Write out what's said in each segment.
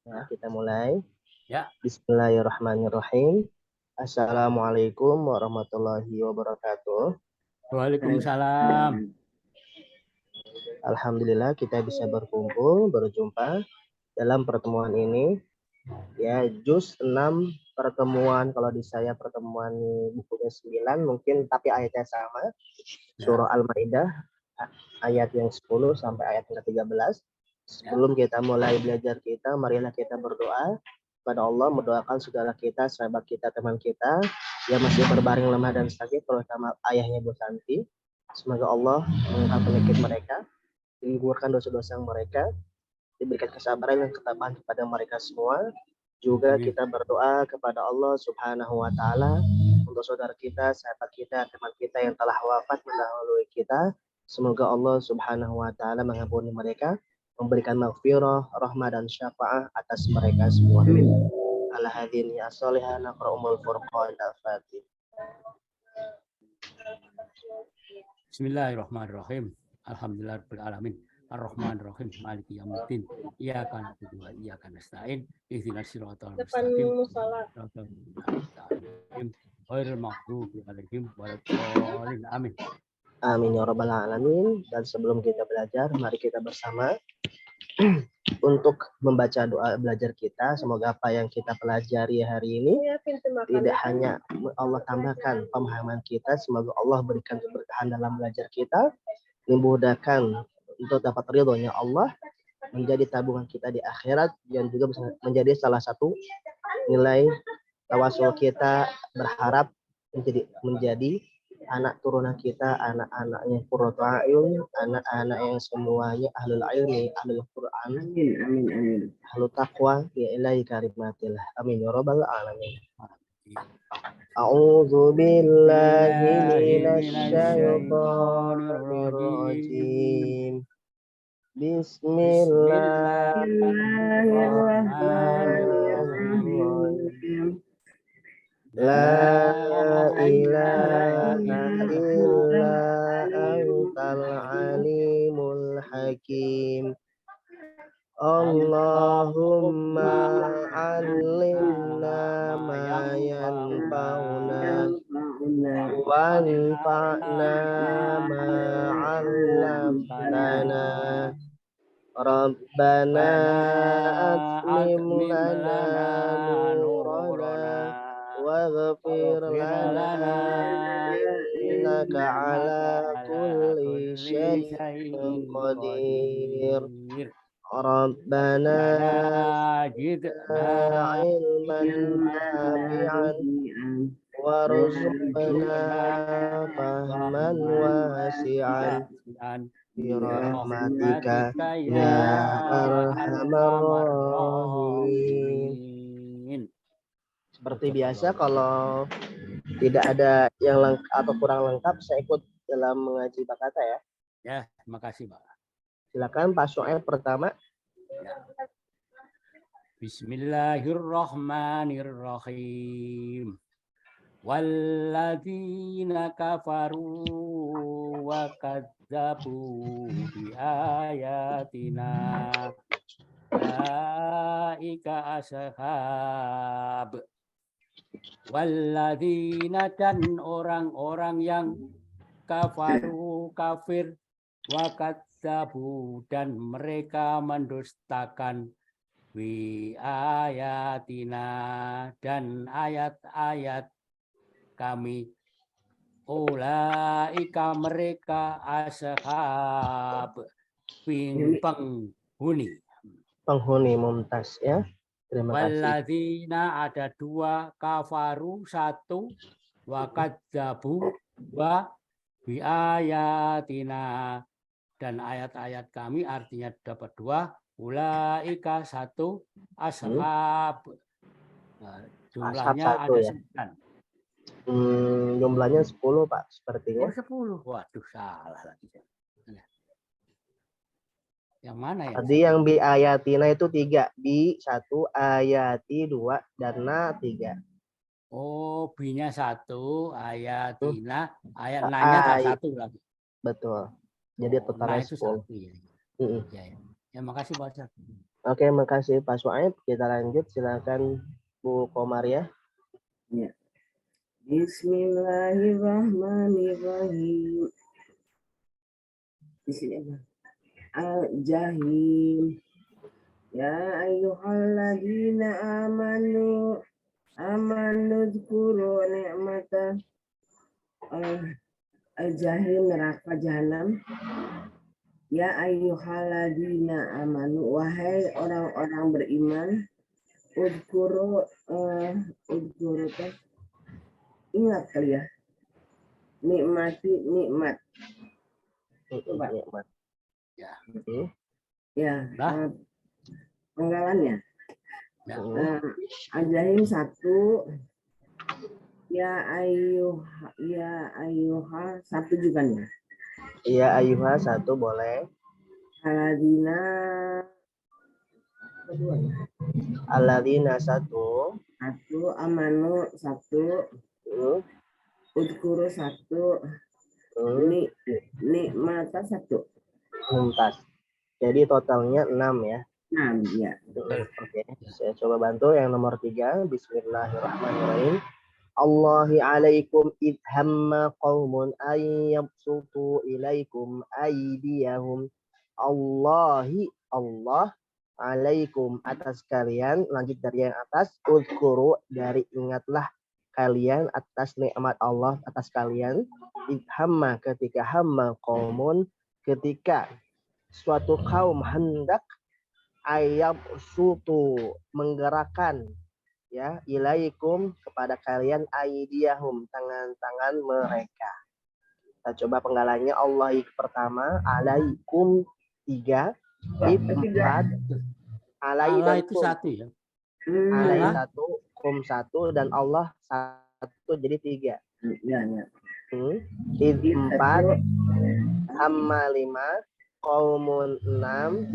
Ya, kita mulai. Ya. Bismillahirrahmanirrahim. Assalamualaikum warahmatullahi wabarakatuh. Waalaikumsalam. Alhamdulillah kita bisa berkumpul, berjumpa dalam pertemuan ini. Ya, juz 6 pertemuan, kalau di saya pertemuan bukunya 9 mungkin, tapi ayatnya sama. Surah Al-Maidah ayat yang 10 sampai ayat yang ke-13. Sebelum kita mulai belajar kita, marilah kita berdoa kepada Allah, mendoakan saudara kita, sahabat kita, teman kita yang masih berbaring lemah dan sakit, terutama ayahnya Bu Santi. Semoga Allah mengangkat penyakit mereka, menggugurkan dosa-dosa mereka, diberikan kesabaran dan ketabahan kepada mereka semua. Juga kita berdoa kepada Allah Subhanahu wa Ta'ala untuk saudara kita, sahabat kita, teman kita yang telah wafat mendahului kita. Semoga Allah Subhanahu wa Ta'ala mengampuni mereka, memberikan maghfirah, rahmah dan syafaat atas mereka semua. Ala hadin ya solihah naqra'umul furqan al-fatih. Bismillahirrahmanirrahim. Alhamdulillahirabbil alamin. Ar-Rahmanir-Rahim. Maliki yaumiddin. Iyyaka na'budu wa iyyaka nasta'in. Ihdinas siratal mustaqim. Shiratal mustaqim. Ghairil maghdubi 'alaihim waladdallin. Amin. Amin ya rabbal alamin. Dan sebelum kita belajar, mari kita bersama untuk membaca doa belajar kita. Semoga apa yang kita pelajari hari ini tidak hanya Allah tambahkan pemahaman kita, semoga Allah berikan keberkahan dalam belajar kita, dimudahkan untuk dapat ridhonya Allah, menjadi tabungan kita di akhirat, dan juga menjadi salah satu nilai tawasul kita, berharap menjadi anak turunan kita, anak-anaknya qurratu a'yun, anak-anak yang semuanya ahlul ilmi, ahlul Quran, amin, ahlul taqwa, ya ilahi karimatillah, amin ya rabbal alamin. A'udzu billahi minasyaitonir rajim. Bismillahirrahmanirrahim. La ilaha illa antal alimul hakim. Allahumma allimna ma yanfa'una wanfa'na ma 'allamtana. Rabbana atmim lana nurana waghfir lana innaka ala kulli syai'in qadir. Rabbana zidna ilman nafi'an warzuqna fahman wasi'an birahmatika ya arhamar rahimin. Seperti biasa, kalau tidak ada yang lengkap atau kurang lengkap, saya ikut dalam mengaji Bakata ya. Ya, terima kasih Pak. Silakan Pak Soel pertama. Ya. Bismillahirrahmanirrahim. Walladzina kafaru wa kadzabu bi ayatina ulaika ashab. Walladzina, dan orang-orang yang kafaru kafir, wa kadzabu, dan mereka mendustakan, bi ayatina, dan ayat-ayat kami, ulaika, mereka, ashab, penghuni Mumtaz ya. Terima kasih. Walladzina, ada dua, kafaru satu, wa kadzabu wa bi ayatina, dan ayat-ayat kami, artinya dapat dua, ulaika satu, ashab. Nah, jumlahnya Ashab satu, ada ya? 9. Jumlahnya 10 Pak sepertinya. Oh 10, waduh salah lagi. Yang mana ya? Tadi yang bi ayatina itu 3, bi 1, ayati 2, dan na 3. Oh, B-nya 1, ayatina, ayat na-nya 1 lagi. Betul. Jadi totalnya nah, itu 10. 1 ya. Ya, makasih Pak Ustaz. Oke, makasih Pak Suaib. Kita lanjut, silakan Bu Komaria. Ya. Bismillahirrahmanirrahim. Di sini apa? Al-Jahim. Ya ayyuhalladzina amanu dzkuru ni'mata al-jahim, neraka jahanam. Ya ayyuhalladzina amanu, wahai orang-orang beriman, udkuru ingat kali ya, nikmat. Coba. Nikmat. Ya. Ya, Nah. penggalannya. Ya. Al-Jahim 1, ya ayyuha 1 juga nih. Iya, Ayuha 1 boleh. Aladina kedua ya. Alladzina 1. 1, amanu 1, udkuru 1, nikmata 1. Mumtaz. Jadi totalnya 6 ya. 6 ya. Oke, saya coba bantu yang nomor 3. Bismillahirrahmanirrahim. Allahi alaikum idh hamma qaumun ay yabsutu ilaikum aydiyahum. Allahi, Allah, alaikum, atas kalian, lanjut dari yang atas, udhkuru, dari ingatlah kalian atas nikmat Allah atas kalian, idh hamma, ketika hamma qaumun, ketika suatu kaum hendak ayab sutu, menggerakkan, ya, ilaikum, kepada kalian, aidiyahum, tangan-tangan mereka. Kita coba penggalannya. Allah pertama, alaikum 3, id 4, alai Allah dan itu kum. 1 ya. Alai Allah. 1, kum 1, dan Allah 1, jadi 3. Ya. Id 4, hamma 5, qaumun 6,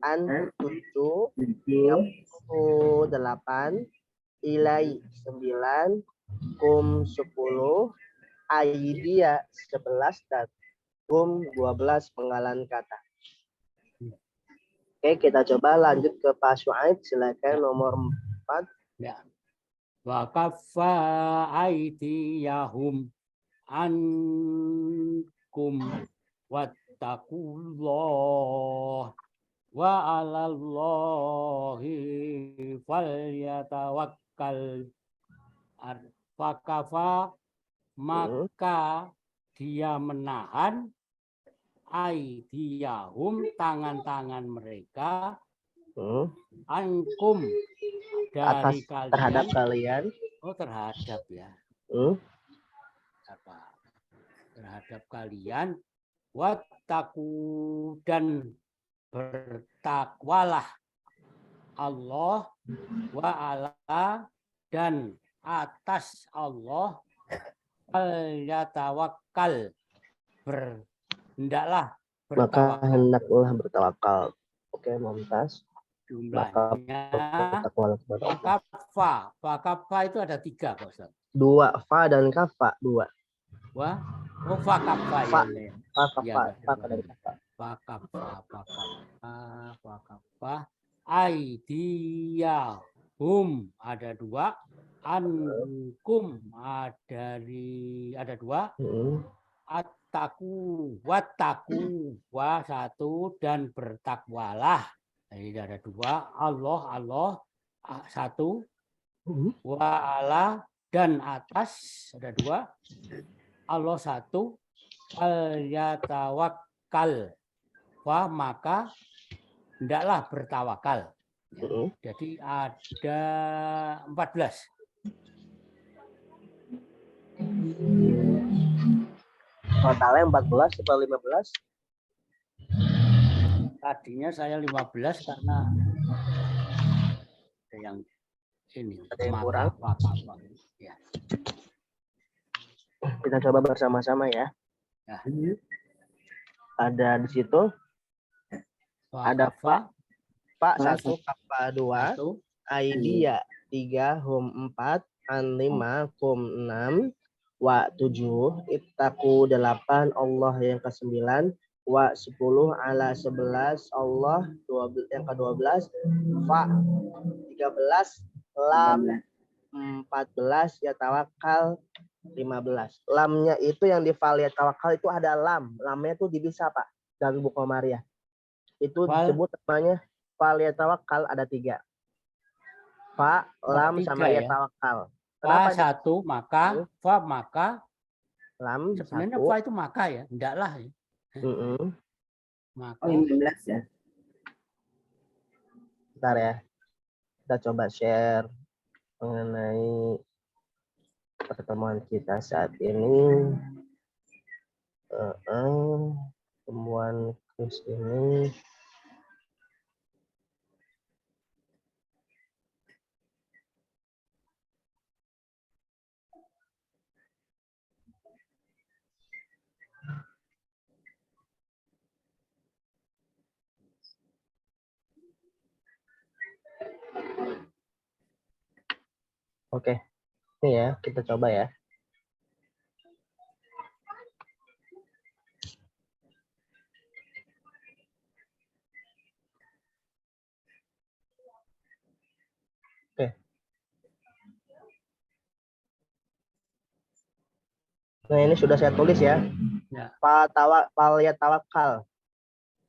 an 7, yabsu 8, ilai 9, kum 10, aidia 11, dan kum 12 penggalan kata. Oke, kita coba lanjut ke Pak Suaib, silakan nomor 4. Ya. Wa kaffa aydiyahum ankum wattaqullah wa 'alallahi falyatawakkal. Fakafa, maka dia menahan aidiyahum, tangan-tangan mereka, ankum, dari Atas, kalian, terhadap kalian. Oh, terhadap ya. Terhadap kalian, wattaku, dan bertakwalah Allah, wa ala, dan atas Allah, yatawakkal, hendaklah Maka bertawakal. hendaklah bertawakal. Oke, Mumtaz. Jumlahnya Fakafa itu ada 3, Pak Ustaz. 2, fa dan kafa 2. Wah, oh fakafa ya. Fakafa. Aidiyahum ada 2, ankum ada 2, attaku wattaku wa 1, dan bertakwalah. Ini ada 2, Allah 1, wa ala, dan atas ada 2, Allah 1, al-yatawakkal, wa, maka hendaklah bertawakal. Jadi ada 14. Totalnya 14 atau 15? Tadinya saya 15 karena ada yang ini. Ada yang kurang. Ya. Kita coba bersama-sama ya. Ada di situ. Ada fa 1, kafa 2, aidia 3, hum 4, an 5, kum 6, wa 7, ittaku 8, Allah yang ke-9, wa 10 ala 11 Allah 12 yang ke-12 fa 13 lam 14 ya tawakal 15. Lamnya itu yang di fal ya tawakal itu ada lam. Lamnya itu bisa Pak dan Bu Komariah. Itu disebut namanya fal ya tawakal ada 3. Fa, lam sama ya tawakal. Fa satu maka, fa maka, lam sebenarnya satu. fa itu maka ya, enggaklah ya. Maka. Oh 15 ya. Bentar ya. Kita coba share mengenai pertemuan kita saat ini. Pertemuan Chris ini. Oke, ini ya kita coba ya. Oke. Nah ini sudah saya tulis ya. Fal ya tawakal.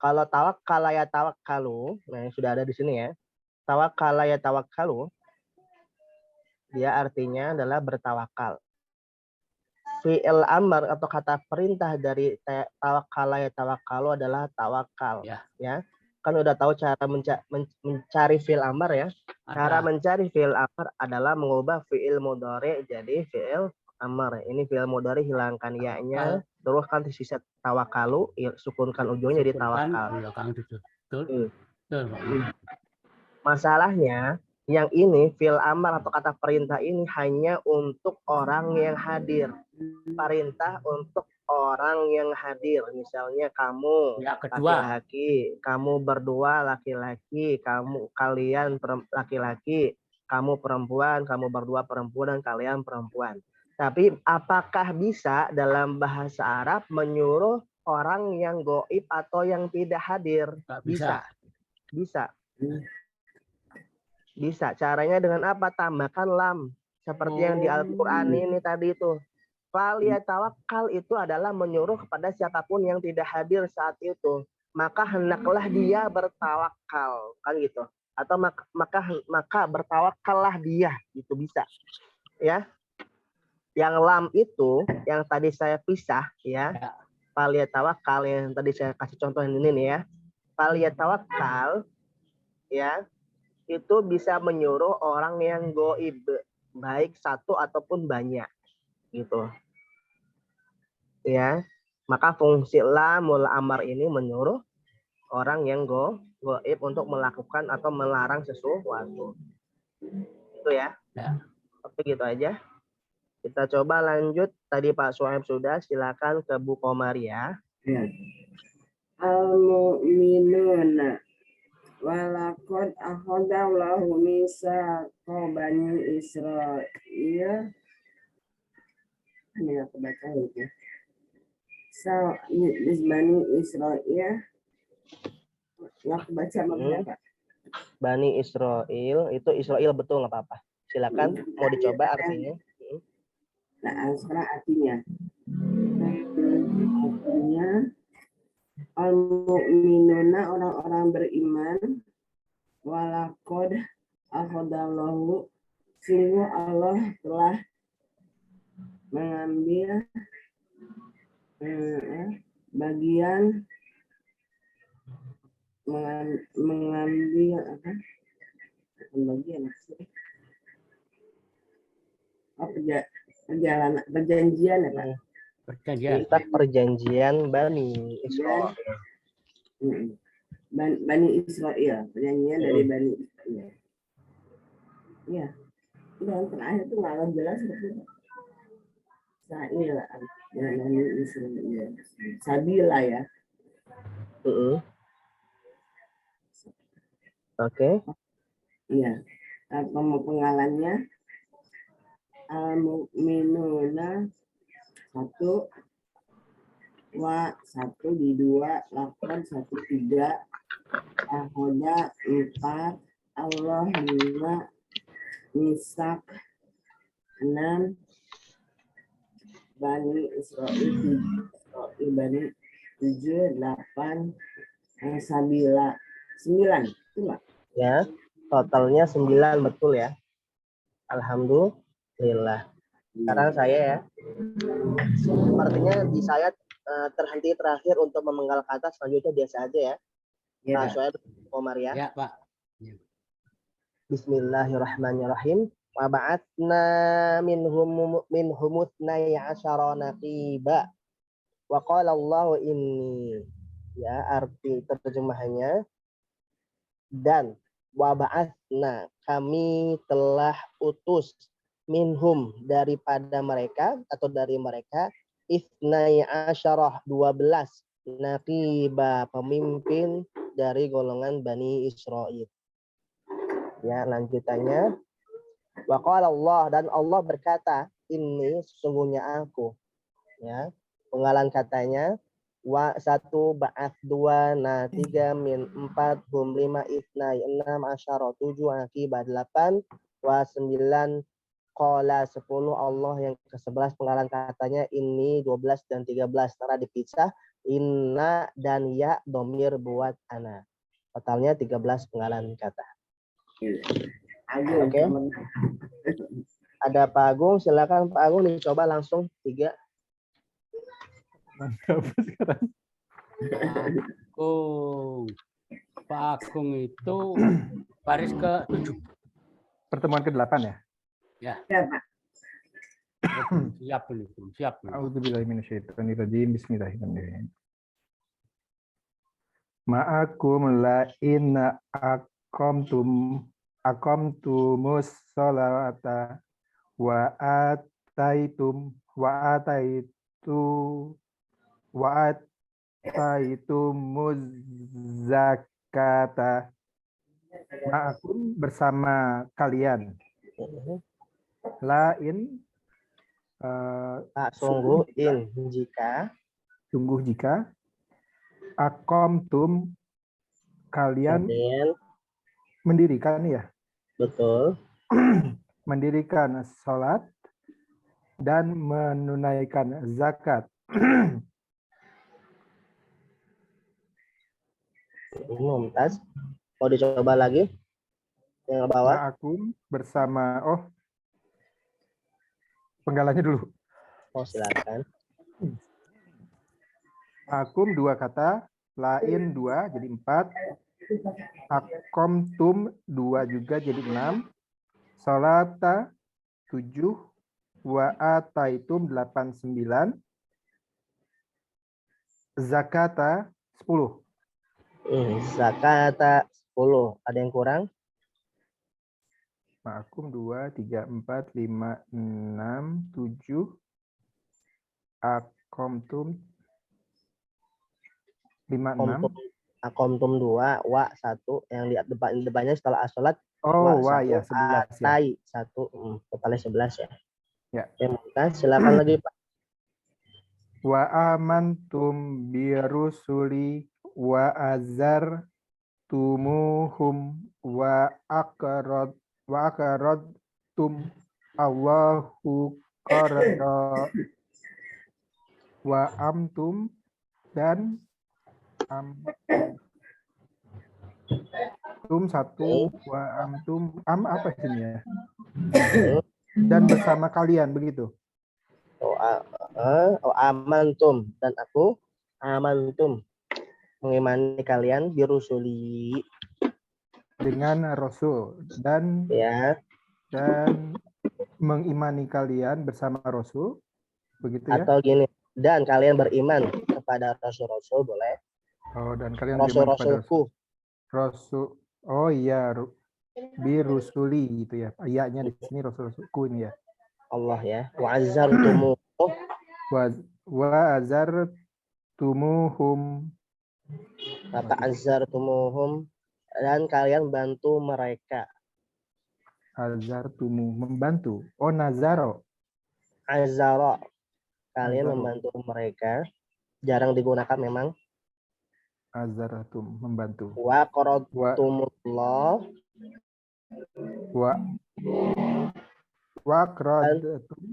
Kalau tawakal ya tawakalu, nah yang sudah ada di sini ya. Tawakal ya tawakalu, dia artinya adalah bertawakal. Fi'il amr atau kata perintah dari tawakal ya tawakalu adalah tawakal. Ya. Kan udah tahu cara mencari fi'il amr ya. Cara mencari fi'il amr adalah mengubah fi'il mudhari jadi fi'il amr. Ini fi'il mudhari hilangkan ya-nya, terus kan di sisa tawakalu, sukunkan ujungnya jadi tawakal. Masalahnya yang ini fi'il amr atau kata perintah ini hanya untuk orang yang hadir. Perintah untuk orang yang hadir. Misalnya kamu laki-laki, kamu berdua laki-laki, kalian laki-laki, kamu perempuan, kamu berdua perempuan dan kalian perempuan. Tapi apakah bisa dalam bahasa Arab menyuruh orang yang goib atau yang tidak hadir? Bisa. Bisa. Caranya dengan apa? Tambahkan lam. Seperti yang di Al-Quran ini tadi itu. Fal ya tawakal itu adalah menyuruh kepada siapapun yang tidak hadir saat itu. Maka hendaklah dia bertawakal. Kan gitu. Atau maka bertawakallah dia. Gitu bisa. Ya. Yang lam itu, yang tadi saya pisah ya. Fal ya tawakal yang tadi saya kasih contoh ini nih ya. Fal ya tawakal ya. Itu bisa menyuruh orang yang goib, baik satu ataupun banyak, gitu. Ya, maka fungsi lamul amar ini menyuruh orang yang goib untuk melakukan atau melarang sesuatu. Itu ya. Oke, gitu aja. Kita coba lanjut. Tadi Pak Suhaib sudah, silakan ke Bu Komaria. Ya. Al-mu'minuna walaqad akhadallahu mitsaqa bani Israil. Ini aku baca itu. Bani Israil. Nggak baca maksudnya Pak. Bani Israil, itu Israel betul nggak apa-apa. Silakan, mau dicoba artinya. Nah, sekarang artinya. Al-mu'minuna orang-orang beriman walaqad akhadallahu sungguh Allah telah mengambil bagian mengambil apa? Bagian perjanjian ya Pak? Perjanjian Bani Israil. Bani Israil, perjanjian dari Bani Israil. Ya, dan terakhir itu nggak jelas betul. Israil, Bani Israil, Sabila ya. Oke. Iya. Pengalannya al-mu'minuna satu wa 1 di 2, lakon 1 3, ahoda 4, Allah 5, misak 6, Bani Israil 7, Bani 7, 8, Sabila 9. Itu Mbak. Ya, totalnya 9 betul ya. Alhamdulillah. Sekarang saya ya. Sepertinya di saya terhenti terakhir untuk memenggal kata, selanjutnya biasa aja ya. Ya, Nah, Pak. saya Omar ya. Ya, Pak. Bismillahirrahmanirrahim. Wa ba'atna minhum ithnai asyara naqiba. Wa qala Allahu inni. Ya, arti terjemahannya dan wa ba'atna, kami telah utus minhum, daripada mereka atau dari mereka, ithnai asyarah 12, naqiba, pemimpin dari golongan Bani Israil. Ya, lanjutannya wa qala Allah, dan Allah berkata, ini sesungguhnya aku. Ya, penggalan katanya wa 1 ba'ath 2, nah 3 min 4 hum 5 itnai 6 asyara 7 akibat 8 wa 9 qala 10 Allah yang ke-11. Penggalan katanya ini 12 dan 13 secara dipisah, inna dan ya domir buat ana. Totalnya 13 penggalan kata. Agung. Oke. Ada Pak Agung, silakan Pak Agung dicoba langsung 3. Pak Agung. Pak Agung itu baris ke-7. Pertemuan ke-8 ya? Ya. Ya, Pak. Siap ini, siap. A'udzubillahi minasyaitonirrajim. Bismillahirrahmanirrahim. Ma'akum la inna aqamtumus sholata wa ataitumuz zakata. Ma'akum, bersama kalian. Lain Sungguh, in jika aqamtum, kalian mendirikan ya. Betul. Mendirikan sholat dan menunaikan zakat. Mumtaz. Mau dicoba lagi? Yang bawah. Ma'akum, bersama, penggalannya dulu. Oh, silakan. Ma'akum 2 kata, lain 2 jadi 4, aqamtum 2 juga jadi 6, sholata 7, wa ataitum 8, 9, zakata 10. Zakata 10. Ada yang kurang? Ma'akum 2, 3, 4, 5, 6, 7. Aqamtum 5, 6. Akomtum 2, wa 1. Yang di depannya setelah as-sholat. Oh, wa 1, ya 11 ya. atai 1. Totalnya 11 ya. Ya. Silakan lagi Pak. Wa amantum birusuli wa azartumuhum wa aqradtum Allahu qarada wa amtum, dan tum 1, wa amtum apa sini ya? Dan bersama kalian, begitu. Amantum, dan aku amantum, mengimani kalian birusuli, dengan Rasul, dan mengimani kalian bersama Rasul, begitu ya? Atau gini, dan kalian beriman kepada Rasul-Rasul, boleh? Oh, dan kalian Rasul-Rasulku. Rasul. Oh iya, birusuli gitu ya. Ayatnya di sini Rasul-Rasulku ini ya. Allah ya. Wa azartumuhum. Wa azartumuhum. Kata azartumuhum, dan kalian bantu mereka. Azartumu, membantu. Oh, nazaro. Azara, kalian membantu mereka. jarang digunakan memang. Azaratum, membantu. Wa qaradtumullah Wa qradatum,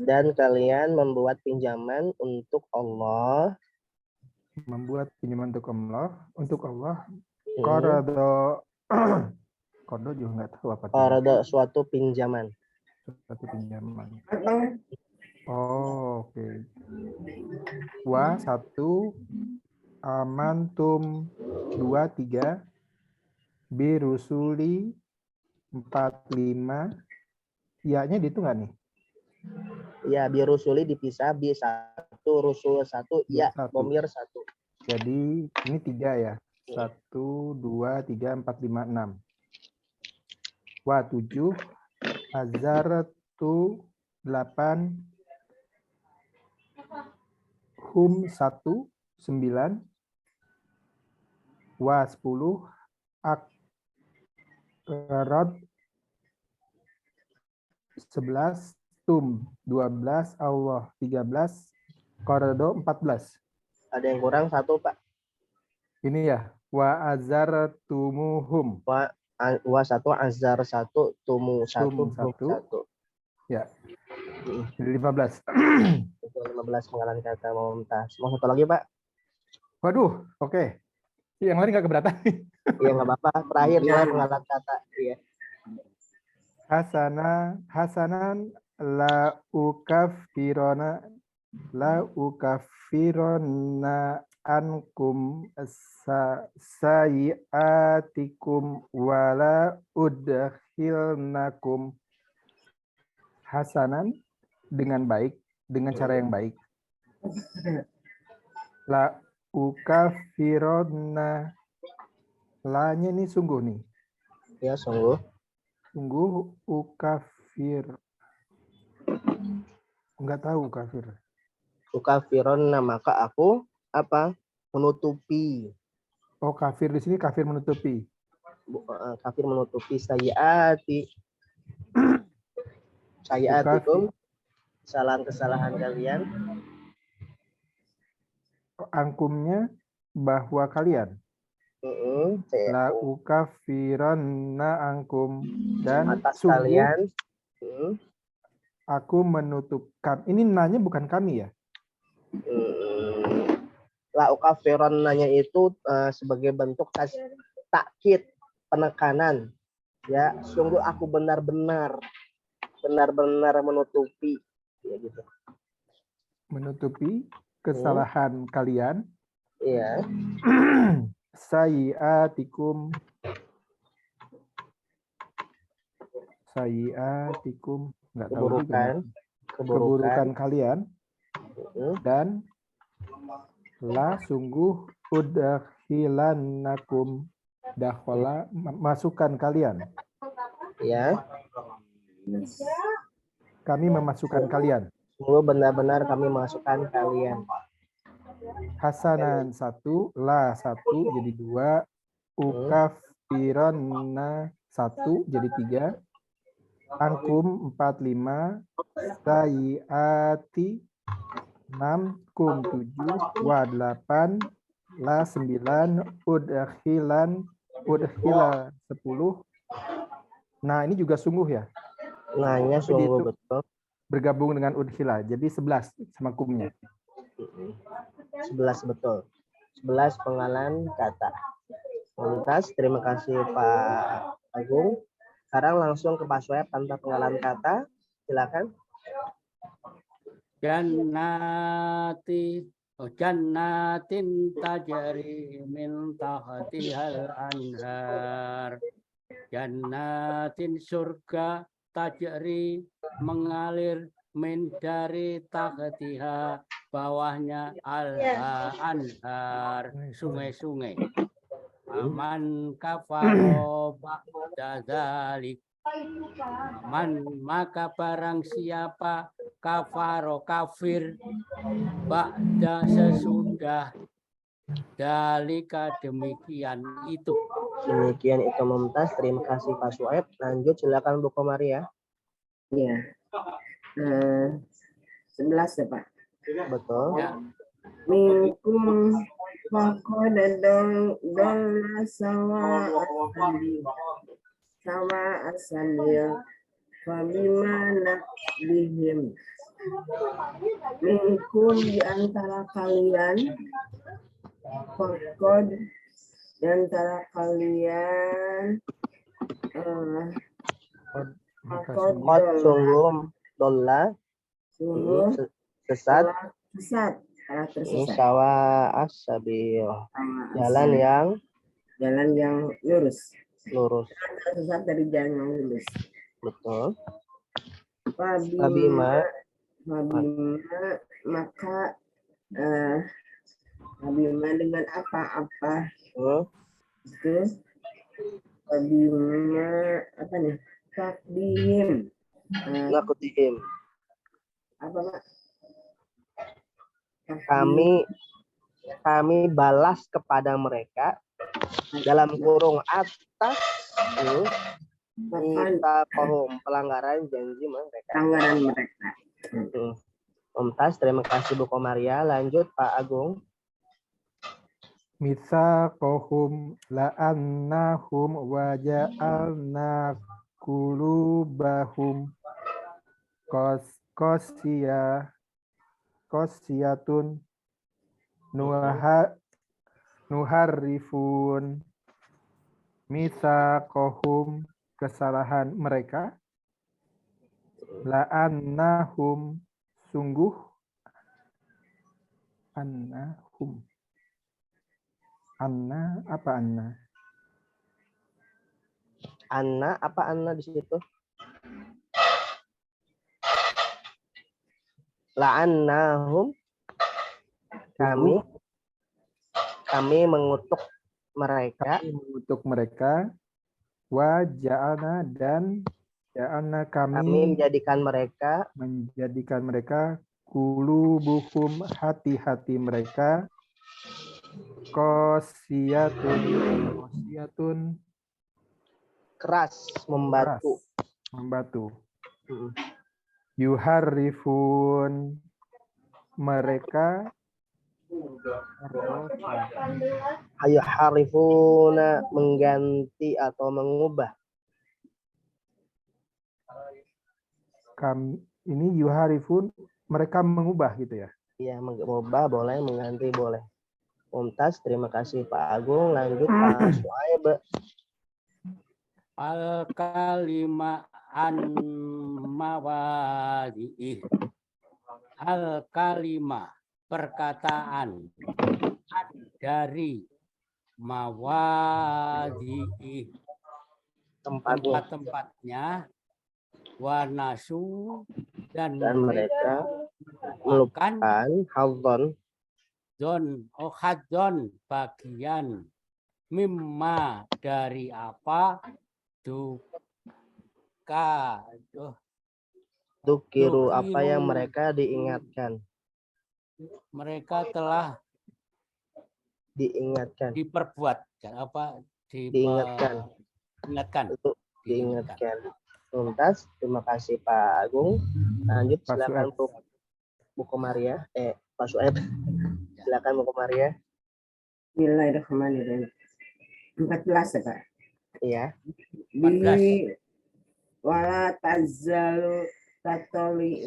dan kalian membuat pinjaman untuk Allah. membuat pinjaman untuk Allah. Qarado, qardo juga nggak tahu apa itu. Qarada suatu pinjaman. Satu pinjaman. Oh, oke. Wa 1, amantum 2, 3, birusuli 4, 5. Iya-nya itu nggak nih? Ya, birusuli dipisah, bi 1, rusul 1, ya, Satu. bomir 1. Jadi ini 3 ya. 1, 2, 3, 4, 5, 6. Wa 7, azaratu 8, hum 1, 9, wa 10, akrad 11, tum 12, Allah 13, qarado 14. Ada yang kurang 1, Pak. Ini ya, wa azartumuhum. Wa 1, azar 1, tumu 1, Tum hum 1. 1. Ya. Jadi 15. Itu 15 penggalan kata Mumtaz. Mau satu lagi, Pak? Waduh, oke. Yang lain nggak keberatan. Iya, nggak apa-apa. Terakhir soalnya penggalan kata. Iya. Hasanan la ukafirona ankum sayiatikum wala udkhilnakum. Hasanan dengan baik, dengan cara yang baik. La ukafirona, la-nya ini sungguh nih. Ya, sungguh. Sungguh ukafir. Enggak tahu kafir. Ukafironna, maka aku apa? Menutupi. Oh, kafir di sini kafir menutupi. Kafir menutupi sayiati. Sayiatikum. Kesalahan-kesalahan kalian. Angkumnya bahwa kalian. La ukafiranna angkum, dan Atas sungguh kalian. aku menutup. Ini nanya bukan kami ya? La ukafirannanya itu sebagai bentuk takkid, penekanan. Ya, sungguh aku benar-benar menutupi. Ya, gitu. Menutupi kesalahan kalian. Iya. Sayiatikum nggak tahu juga. Keburukan kalian. Dan la sungguh udakhilannakum, dakhala masukkan kalian. Ya. Kami memasukkan kalian. Sungguh benar-benar kami masukkan kalian. Hasanan 1, la 1 jadi 2, ukafironna 1 jadi 3, angkum 4, 5, sayiati 6, kum 7, wa 8, la 9, udkhila 10. Nah, ini juga sungguh ya. Nanya sungguh betul. Bergabung dengan udkhila, jadi 11 sama kumnya. 11 betul. 11 penggalan kata. Mumtaz, terima kasih Pak Agung. Sekarang langsung ke Pak Sueb tanpa penggalan kata. Silakan. Jannatin tajri min tahtihal anhar. Jannatin surga tajri mengalir min dari tahtiha, bawahnya anhar, sungai-sungai. Aman kafaro ba'da dzalik. Maka barang siapa kafaro kafir ba'da sesudah dalika demikian itu. Demikian itu Mumtaz. Terima kasih Pak Sueb. Lanjut silakan Bu Komari ya. Iya. 11 ya Pak. Betul. Ya. Minkum faqad dolla sawa asabil fabima nakbihim. Minkum di antara kalian faqad di antara kalian faqad Kot sungguh dolla sungguh sesat telah tersesat sawa asabil jalan yang lurus. lurus. Tersesat dari jalan yang lurus. Betul. Fabima maka Fabima dengan apa-apa itu Fabima apa nih? Takdihim. Nakutihim. Apa Pak? Kami balas kepada mereka dalam kurung atas minta pelanggaran janji mereka. Mumtaz, terima kasih Bu Komaria. Lanjut Pak Agung. Mitsaqahum la'annahum wa ja'alna qulubahum qasiyatun nuharrifun mitsaqahum, kesalahan mereka, la'annahum, sungguh, annahum, anna apa anna? Anna apa Anna di situ? La'annahum, kami mengutuk mereka, wa ja'alna, dan ja'alna kami menjadikan mereka qulubuhum, hati-hati mereka, qasiyatun keras, membatu. Yuharrifun, mereka Yuharrifuna, mengganti atau mengubah. Ini yuharrifun, mereka mengubah gitu ya? Iya, mengubah boleh, mengganti boleh. Mumtaz, terima kasih Pak Agung. Lanjut Pak Suaib. Al-kalima an mawadi'ih. Al-kalima, perkataan dari mawadi'ih, tempat-tempatnya, wanasu, dan mereka melupakan hadzon, bagian, mimma, dari apa, Dukiru, apa yang mereka diingatkan. Mereka telah diperbuat, apa, diingatkan. Tuntas, terima kasih Pak Agung. Lanjut silakan Bu Komaria. Pak Sueb. Silakan Bu Komaria. Bismillahirrahmanirrahim. 14 ya Pak? Iya. 14. Wala tazalu tatoli'u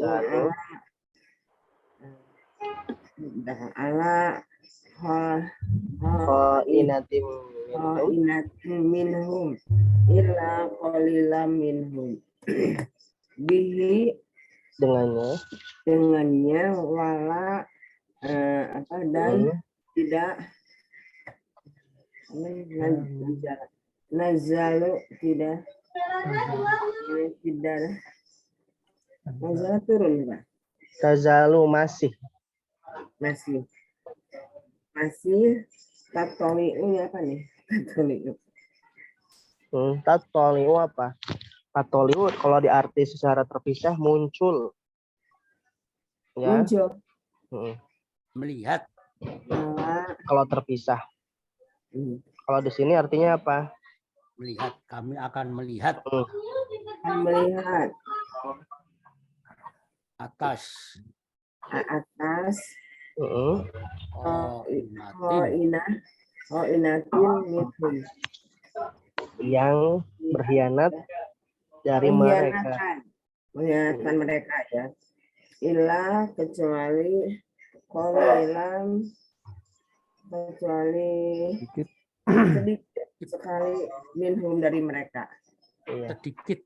ala inatim minhum illa qalilam minhum. Bihi, dengannya wala dan tidak nazalu, tidak nazalu turun Pak. Tazalu, masih tatoli'u apa nih? Tatoli'u apa? Tatoli'u kalau diarti secara terpisah muncul. Ya. Muncul. Melihat. Kalau terpisah. Kalau di sini artinya apa? Melihat, kami akan melihat. Melihat. Atas atas Qa'inatin. inatin minhum yang berkhianat dari mereka. mengkhianatkan mereka ya. Illa kecuali qalilan Sedikit. sedikit sekali minhum dari mereka. Iya. Sedikit.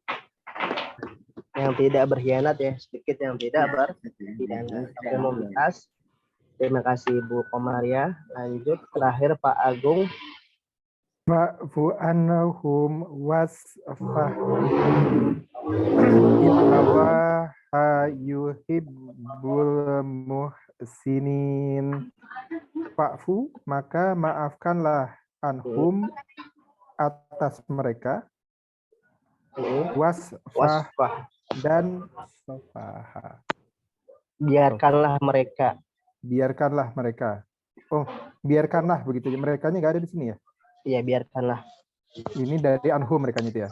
Yang tidak berkhianat ya, sedikit yang tidak berkhianat. Oke, Mumtaz. Terima kasih Bu Komaria. Lanjut terakhir Pak Agung. Fa'fu anhum wasfah innallaha yuhibbul muhsinin. Fa'fu, maka maafkanlah anhum atas mereka, wasfah Wasfah. dan safaha. Biarkanlah mereka. Biarkanlah mereka. Oh, biarkanlah begitu. Merekanya nggak ada di sini ya? Iya, biarkanlah. Ini dari anhum merekanya itu ya.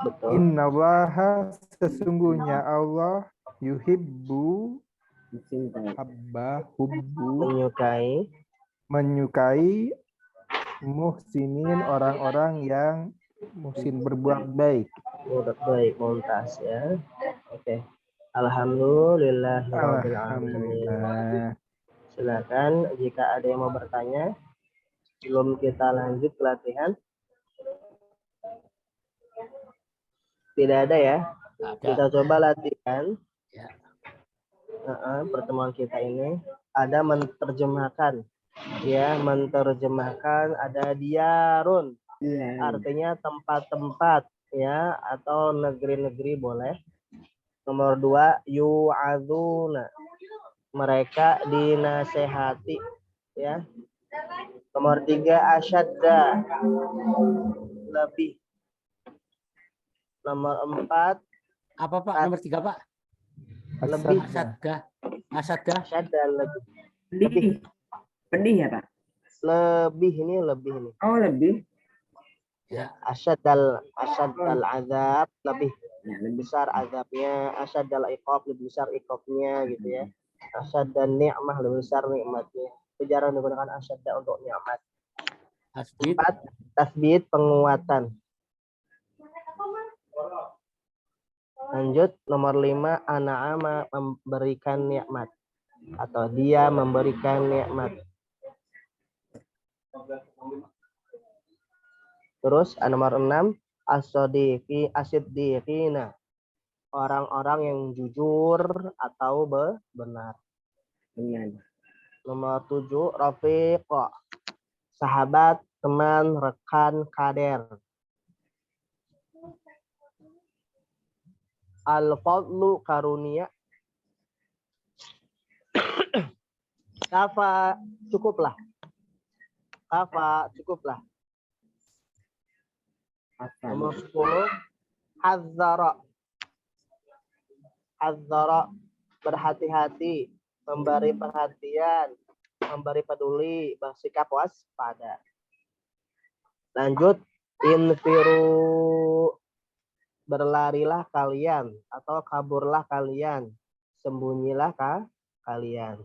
Betul. Innallaha, sesungguhnya Allah, yuhibbu menyukai muhsinin, orang-orang yang muhsin, berbuat baik. Baik, Mumtaz ya. Oke. Alhamdulillahirabbil alamin. Alhamdulillah. Silakan jika ada yang mau bertanya sebelum kita lanjut ke latihan. Tidak ada ya? Ada. Kita coba latihan. Ya. Pertemuan kita ini ada menterjemahkan. Ya, menterjemahkan ada diarun. Artinya tempat-tempat ya, atau negeri-negeri boleh. Nomor 2, yu'adzuna. Mereka dinasehati ya. Nomor 3, asyadda. Lebih. Nomor 4, Apa Pak? Nomor 3 Pak? lebih. Asadga. Asyadda lebih. Pedih ya Pak? Lebih ini. Oh lebih. Ya. Asyadal azab, lebih Ya, lebih. besar azabnya. Asyadal iqab, lebih besar iqabnya gitu ya. Asyaddan ni'mah, lebih besar nikmatnya. Itu jarang digunakan asyadda untuk nikmat. 4, tasbit, penguatan. Lanjut nomor 5, an'ama, memberikan nikmat atau dia memberikan nikmat. Terus nomor 6, as-siddiqina, orang-orang yang jujur atau benar. Nomor 7, rafiq, sahabat, teman, rekan, kader. Al-fadlu, karunia. Kafa, cukuplah. Kafa, cukuplah. Nomor 10, hazzara. Hazzara, berhati-hati, memberi perhatian, memberi peduli, bersikap waspada. Lanjut, infiru, berlarilah kalian atau kaburlah kalian, sembunyilah kalian.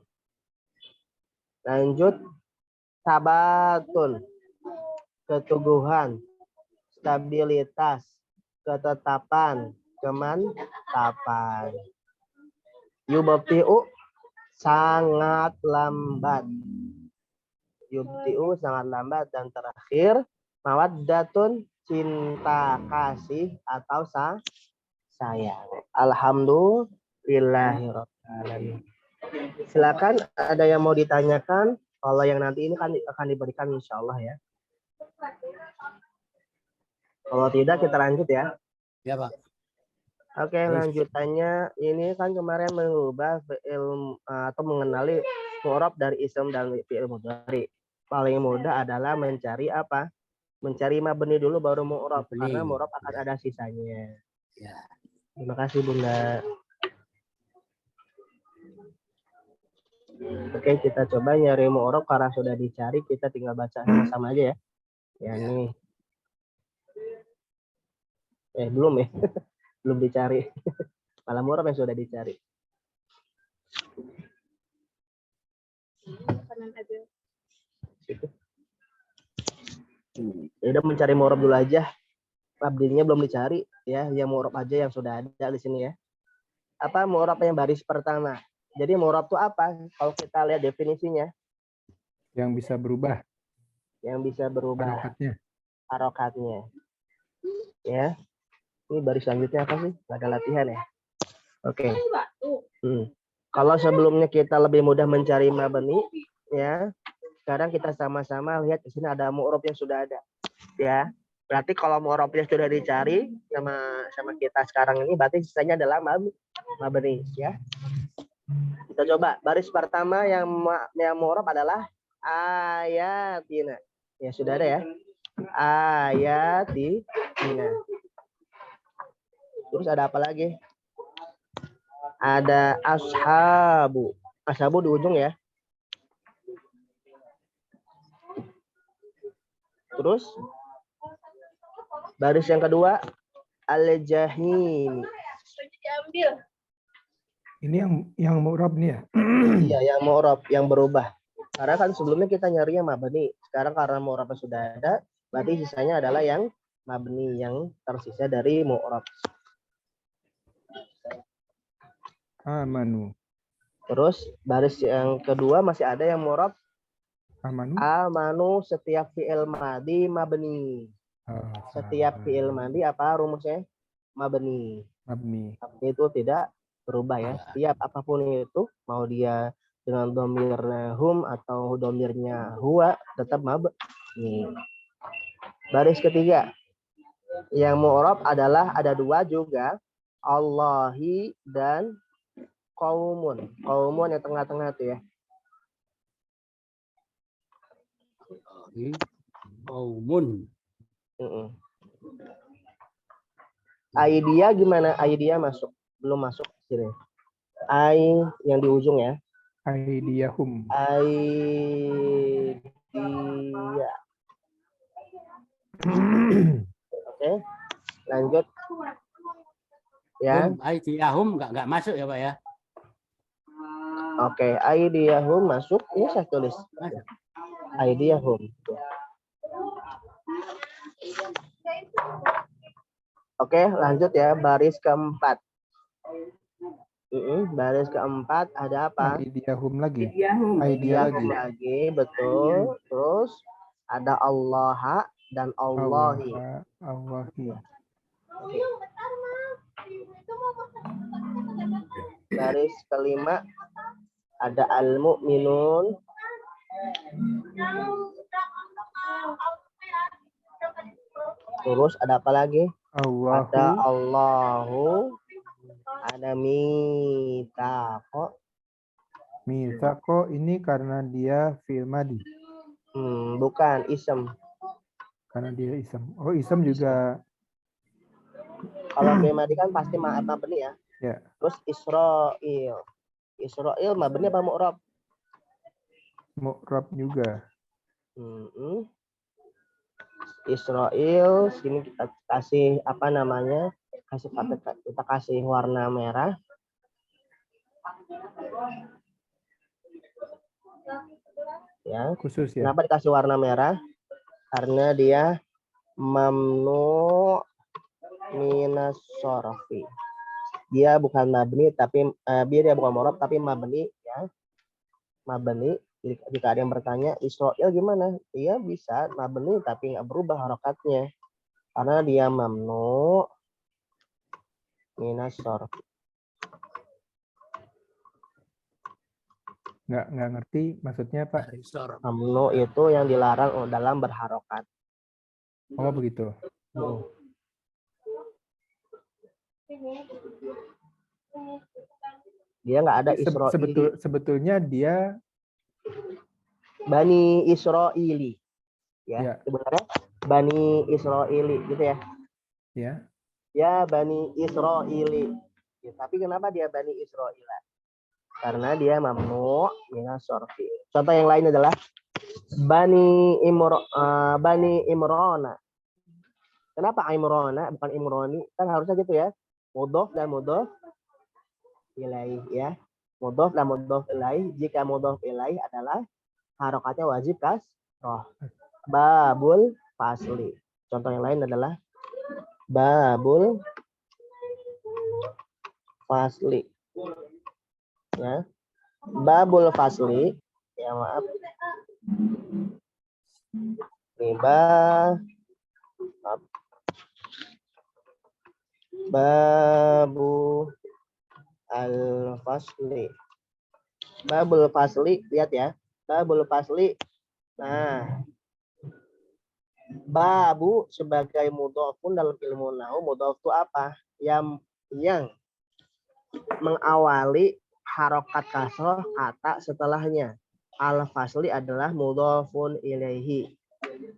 Lanjut, sabatun, keteguhan, stabilitas, ketetapan, kemantapan. Yubtiu, sangat lambat. Yubtiu, sangat lambat. Dan terakhir, mawaddatun, cinta kasih atau sayang. Alhamdulillahirobbilalamin. Silakan, ada yang mau ditanyakan? Kalau yang nanti ini kan akan diberikan insya Allah ya. Kalau tidak kita lanjut ya. Ya Pak. Oke, lanjutannya ini kan kemarin mengubah fi'il atau mengenali mu'rab dari ism dan fi'il mudhari. Paling mudah adalah mencari apa? Mencari mabni dulu baru mu'rab, karena mu'rab akan ada sisanya. Ya. Terima kasih Bunda. Oke, kita coba nyari mu'rab karena sudah dicari, kita tinggal baca sama-sama aja ya. Ya nih. Belum ya. Belum dicari. Malah mu'rab yang sudah dicari. Situ. Ya udah mencari mu'rab dulu aja. Mabninya belum dicari ya, yang mu'rab aja yang sudah ada di sini ya. Apa mu'rab yang baris pertama? Jadi mu'rab itu apa? Kalau kita lihat definisinya, Yang bisa berubah yang bisa berubah harokatnya. harokatnya. Ya. Ini baris selanjutnya apa sih? Gak ada latihan ya. Oke. Kalau sebelumnya kita lebih mudah mencari mabni, ya. Sekarang kita sama-sama lihat di sini ada mu'rab yang sudah ada, ya. Berarti kalau mu'rabnya sudah dicari sama kita sekarang ini, berarti sisanya adalah mabni, ya. Kita coba baris pertama yang mu'rab adalah ayatina. Ya sudah ada ya. Ayatina. Terus ada apa lagi? Ada ashabu. Ashabu di ujung ya. Terus baris yang kedua al-jahim. Ini yang mu'rab nih ya. Iya, yang mu'rab, yang berubah. Karena kan sebelumnya kita nyarinya mabni. Sekarang karena mu'rabnya sudah ada, berarti sisanya adalah yang mabni, yang tersisa dari mu'rab. Amanu. Terus baris yang kedua masih ada yang mu'rab. Amanu. Amanu setiap fi'il madi mabni. Setiap fi'il madi apa rumusnya? Mabni. Mabni. Itu tidak berubah ya. Setiap apapun itu, mau dia dengan domirnya hum atau domirnya huwa, tetap mabni. Baris ketiga yang mu'rab adalah ada dua juga, Allahi dan qaumun. Qaumun yang tengah-tengah itu ya. Qaumun. Aidia gimana? Aidia masuk? Belum masuk sini. Ai yang di ujung ya. Aidiyahum. Aidia. Oke. Lanjut. Ya. Aidiyahum enggak masuk ya, Pak ya? Oke, aidiyahum masuk. Ini saya tulis. Aidiyahum. Oke, lanjut ya. Baris keempat. Baris keempat ada apa? Aidiyahum lagi. Aidiyahum lagi, betul. Terus ada Allah dan Allahi. Allahi. Baris kelima ada al-mu'minun. Terus ada apa lagi? Allahu. Ada Allahu. Ada mitaqo. Mitsaqo ini karena dia fi'il madi. Bukan isem. Karena dia isem. Oh, isem juga. Kalau fi'il madi kan pasti mabni ya. Ya. Terus Israil. Israil mabni apa mu'rab? Mu'rab juga. Israil, sini kita kasih apa namanya? Kita kasih warna merah. Ya. Khusus ya. Kenapa dikasih warna merah? Karena dia mamnu minas sorofi. Dia bukan mabni tapi dia bukan mu'rab tapi mabni ya. Mabni. Jika ada yang bertanya Israil gimana? Dia bisa mabni tapi nggak berubah harokatnya. Karena dia mamnu minas sorofi. Nggak ngerti maksudnya Pak. Mamnu itu yang dilarang dalam berharokat. Oh begitu. Dia nggak ada Israili. Sebetulnya dia Bani Israili. Ya. Sebenarnya Bani Israili gitu ya. Ya. Ya Bani Israili. Ya, tapi kenapa dia Bani Israila? Karena dia mamnu minas sorfi. Contoh yang lain adalah Bani Imrona. Kenapa Imrona bukan Imroni? Kan harusnya gitu ya. Mudhof dan mudhof ilaih ya. Mudhof dan mudhof ilaih. Jika mudhof ilaih adalah harokatnya wajib kasroh. Babul fasli. Contoh yang lain adalah babul fasli. Ya. Babul fasli. Ya maaf. Ini babu al-fasli. Babul fasli, lihat ya. Babul fasli. Nah, babu sebagai mudhofun dalam ilmu nahwu, mudhof itu apa? Yang mengawali harokat kasroh kata setelahnya. Al-fasli adalah mudhofun ilaihi.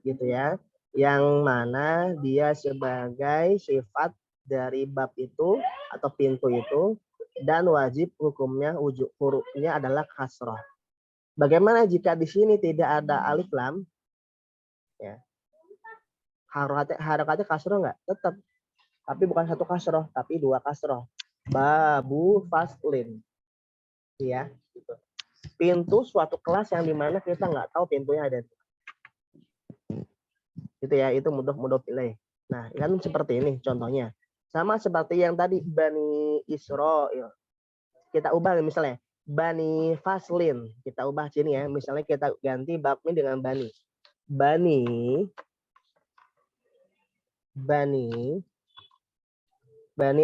Gitu ya. Yang mana dia sebagai sifat dari bab itu atau pintu itu, dan wajib hukumnya hurufnya adalah kasroh. Bagaimana jika di sini tidak ada alif lam? Ya. Harokatnya kasroh nggak? Tetap. Tapi bukan satu kasroh, tapi dua kasroh. Babu faslin. Ya. Gitu. Pintu suatu kelas yang dimana kita nggak tahu pintunya ada. Gitu ya. Itu mudhof ilaih. Nah, kan seperti ini contohnya. Sama seperti yang tadi Bani Israil. Kita ubah misalnya Bani Faslin. Kita ubah sini ya. Misalnya kita ganti babnya dengan Bani. Bani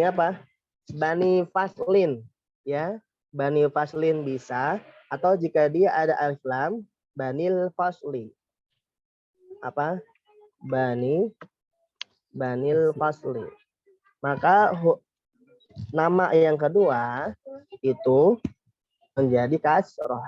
apa? Bani Faslin. Ya. Bani Faslin bisa. Atau jika dia ada alif lam, Banil Fasli. Apa? Banil Fasli. Maka nama yang kedua itu menjadi kasroh.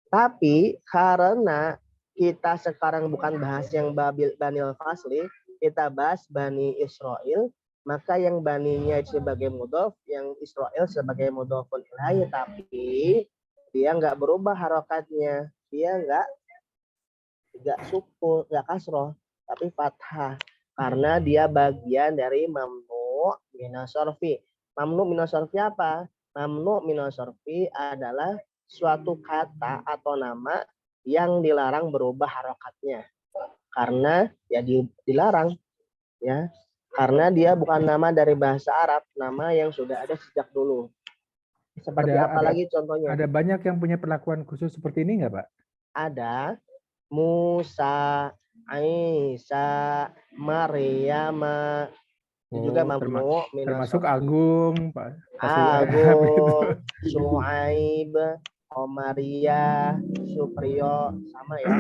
Tapi karena kita sekarang bukan bahas yang Banil Fasli, kita bahas Bani Israil, maka yang baninya sebagai mudhof, yang Israil sebagai mudhofun ilaih, tapi dia nggak berubah harokatnya, dia nggak sukun, nggak kasroh, tapi fathah, karena dia bagian dari mamnu minas sorfi. Mamnu minas sorfi apa? Mamnu minas sorfi adalah suatu kata atau nama yang dilarang berubah harokatnya, karena ya dilarang ya, karena dia bukan nama dari bahasa Arab, nama yang sudah ada sejak dulu. Seperti apa lagi contohnya? Ada banyak yang punya perlakuan khusus seperti ini nggak, Pak? Ada Musa, Aisyah, Maryam, itu juga mamnu termasuk Agung, Pak. Agung, Syuaib, Omaria, Supriyo, sama ya.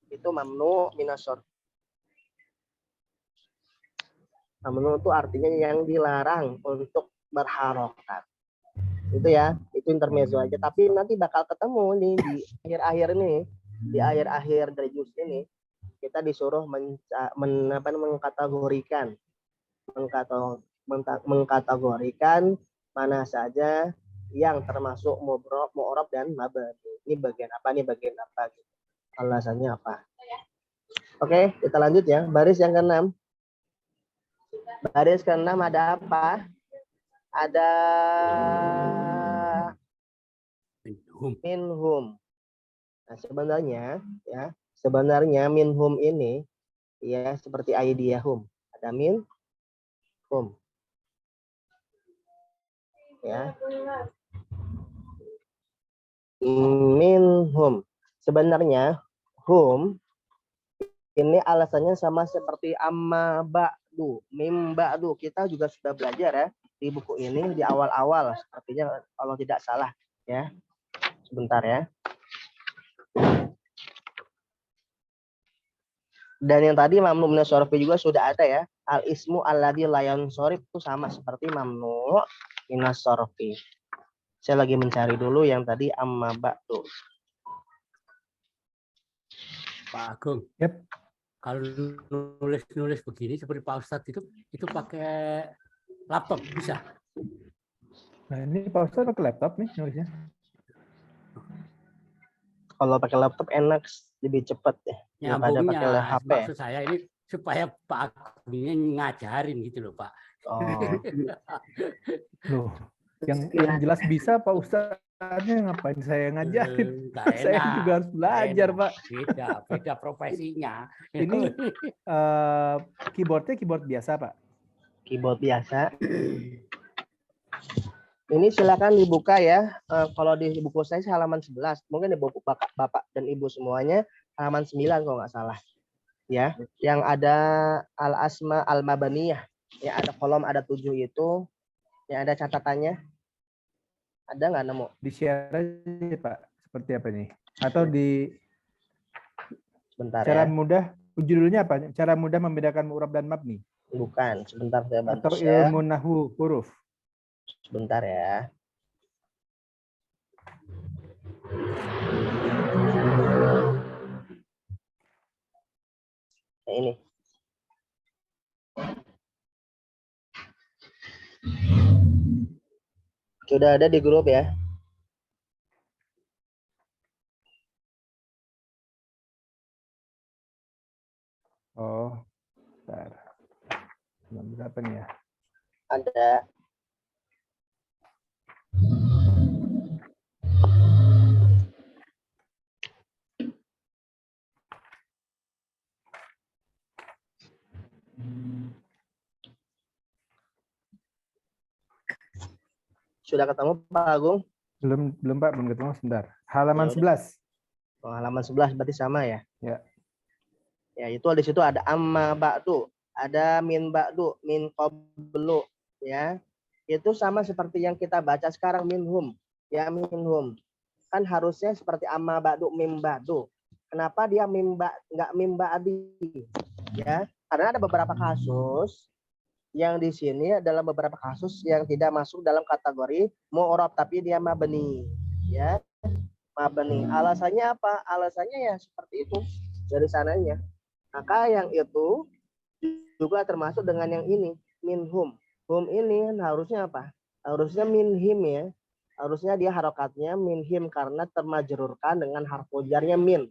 Itu mamnu minasor. Mamnu itu artinya yang dilarang untuk berharokat. Itu ya, itu intermezzo aja. Tapi nanti bakal ketemu nih di akhir-akhir ini, di akhir-akhir dari juz ini, kita disuruh mengkategorikan mana saja yang termasuk mu'rab dan mabni. Ini bagian apa, ini bagian apa gitu. Alasannya apa. Oke, kita lanjut ya. Baris yang ke-6. Baris ke-6 ada apa? Ada minhum. Nah, sebenarnya minhum ini ya seperti aidiyahum. Ada minhum. Ya. Minhum. Sebenarnya hum ini alasannya sama seperti amma ba'du, mim ba'du. Kita juga sudah belajar ya di buku ini di awal-awal sepertinya kalau tidak salah ya. Sebentar ya. Dan yang tadi mamnu minas sorfi juga sudah ada ya. Al ismu alladzi la yansorif itu sama seperti mamnu minas sorfi. Saya lagi mencari dulu yang tadi amma ba'du. Pak Agung. Yep. Kalau nulis begini seperti Pak Ustadz itu pakai laptop bisa? Nah, ini Pak Ustadz pakai laptop nih nulisnya. Kalau pakai laptop enak, lebih cepat ya. Nyambungnya, pakai HP. maksud saya ini supaya Pak Agung ini ngajarin gitu loh Pak. Oh. Loh, Yang jelas bisa Pak Ustadznya, ngapain saya ngajarin? Nggak Saya enak, juga harus belajar, enak. Pak. Beda profesinya. Ini keyboardnya keyboard biasa, Pak? Keyboard biasa. Ini silakan dibuka ya. Kalau di buku saya sih halaman 11. Mungkin di buku Bapak dan Ibu semuanya halaman 9 kalau nggak salah. Ya, yang ada al-asma al-mabaniyah. Ya, ada kolom ada 7 itu. Yang ada catatannya. Ada nggak nemu? Di share aja, Pak. Seperti apa nih? Atau di Sebentar cara ya. mudah, judulnya apa? Cara mudah membedakan mu'rab dan mabni? Bukan, sebentar saya bantu Atau share. ilmu nahwu huruf? Sebentar ya. Nah, ini. Sudah ada di grup ya. Oh, bentar. Berapa nih ya? Ada. Sudah ketemu Pak Agung? Belum Pak, belum ketemu, sebentar. Halaman Ya udah. 11. Oh, halaman 11 berarti sama ya? Ya. Ya, itu di situ ada amma ba'du, ada min ba'du, min qablu, ya. Itu sama seperti yang kita baca sekarang minhum, ya minhum. Kan harusnya seperti amma ba'du, min ba'du. Kenapa dia nggak min ba'di? Ya, karena ada beberapa kasus yang di sini adalah beberapa kasus yang tidak masuk dalam kategori mu'rab tapi dia mabni, ya. Mabni. Alasannya apa? Alasannya ya seperti itu dari sananya. Maka yang itu juga termasuk dengan yang ini, minhum. Hum ini harusnya apa? Harusnya minhim ya. Harusnya dia harokatnya minhim karena termajrurkan dengan harfu jarnya min.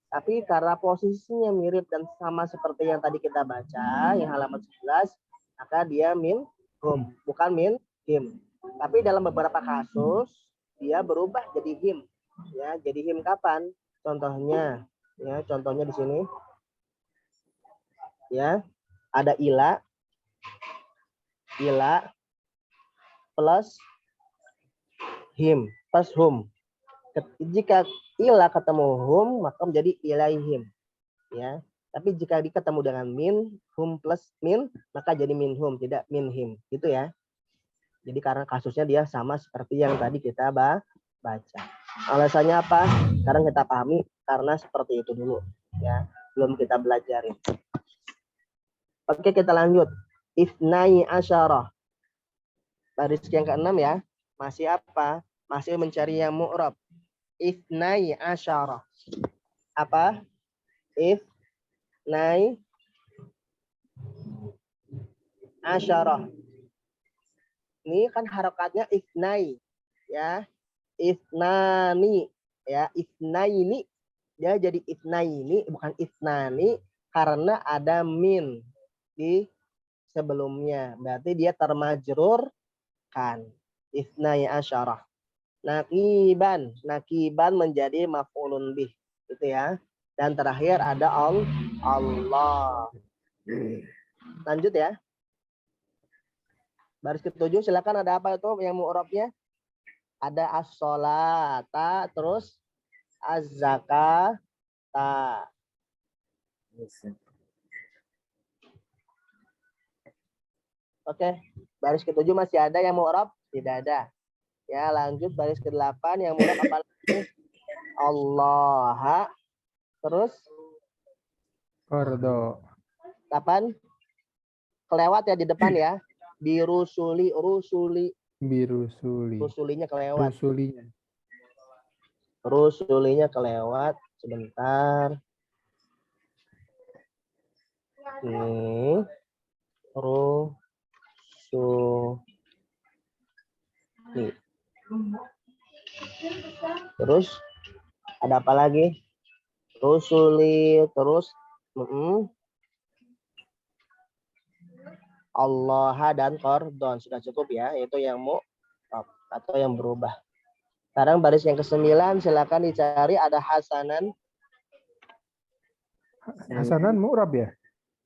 Tapi karena posisinya mirip dan sama seperti yang tadi kita baca, yang halaman 11, maka dia min hum, bukan min him. Tapi dalam beberapa kasus dia berubah jadi him. Ya, jadi him kapan? Contohnya, ya, contohnya di sini. Ya, ada ila plus him plus hum. Jika ila ketemu hum maka menjadi ilaihim, ya. Tapi jika ketemu dengan min, hum plus min, maka jadi min hum, tidak min him, gitu ya. Jadi karena kasusnya dia sama seperti yang tadi kita baca. Alasannya apa? Sekarang kita pahami karena seperti itu dulu, ya. Belum kita belajarin. Oke, kita lanjut. Ifnai asyarah. Baris yang ke-6 ya. Masih apa? Masih mencari yang mu'rab. Ifnai asyarah. Apa? Ifnai asyarah. Ini kan harokatnya ifnai, ya. Ifnani, ya. Ifnai ini dia jadi ifnai ini bukan ifnani karena ada min di sebelumnya. Berarti dia termajrur kan. Ifnai asyarah. Nakiban menjadi maf'ulun bih, gitu ya. Dan terakhir ada Allah. Lanjut ya. Baris ke-7 silakan, ada apa itu yang mu'rabnya? Ada as-sholata, terus az-zakata. Oke, baris ke-7 masih ada yang mu'rab? Tidak ada. Ya, lanjut baris ke-8 yang mu'rab apa lagi? Allah. Terus Kordo. kapan? Kelewat ya di depan ya. Birusuli, Birusuli. rusulinya kelewat. Rusulinya. Rusulinya kelewat. Sebentar. Nih. Rusuli. Terus ada apa lagi? Rusuli, terus Allah dan kordon, sudah cukup ya, itu yang mu'rab. atau yang berubah. Sekarang baris yang ke-9 silakan dicari ada hasanan. Hasanan mu'rab ya?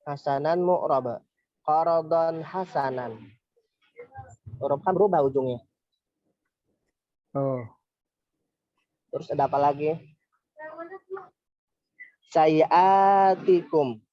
Hasanan mu'rab. Qaradon hasanan. Huruf kan berubah ujungnya. Oh, Terus ada apa lagi? Sayiatikum.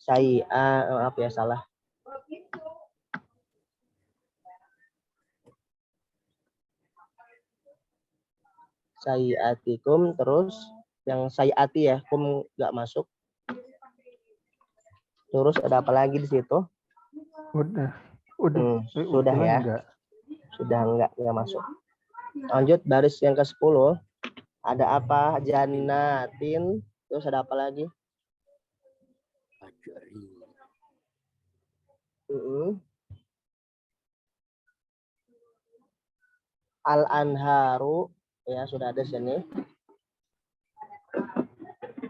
sayiatikum. Maaf ya salah. Sayiatikum, terus yang sayiati ya, kum nggak masuk. Terus ada apa lagi di situ? Sudah Sudah ya. Enggak. Sudah enggak masuk. Lanjut baris yang ke-10. Ada apa? Jannatin. Terus ada apa lagi? Al-anharu. Ya, sudah ada sini.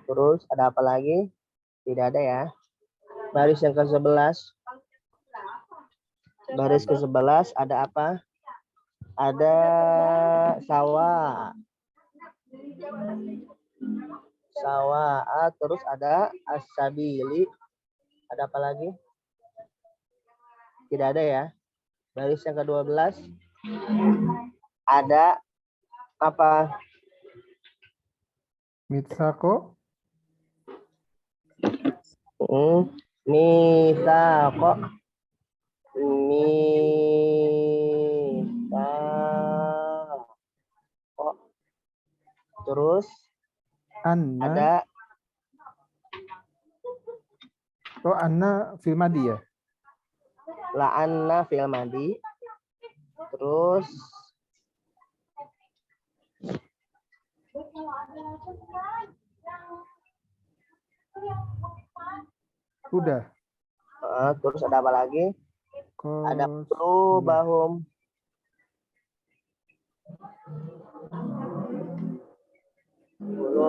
Terus ada apa lagi? Tidak ada ya. Baris yang ke-11. Baris ke-11 ada apa? Ada sawa. Terus ada as-sabili. Ada apa lagi? Tidak ada ya. Baris yang ke-12 ada apa? Mitsako. Misako. Terus Anna. ada Anna fil madi ya? Anna fil madi. Terus Udah. Terus ada apa lagi? Ada bahum.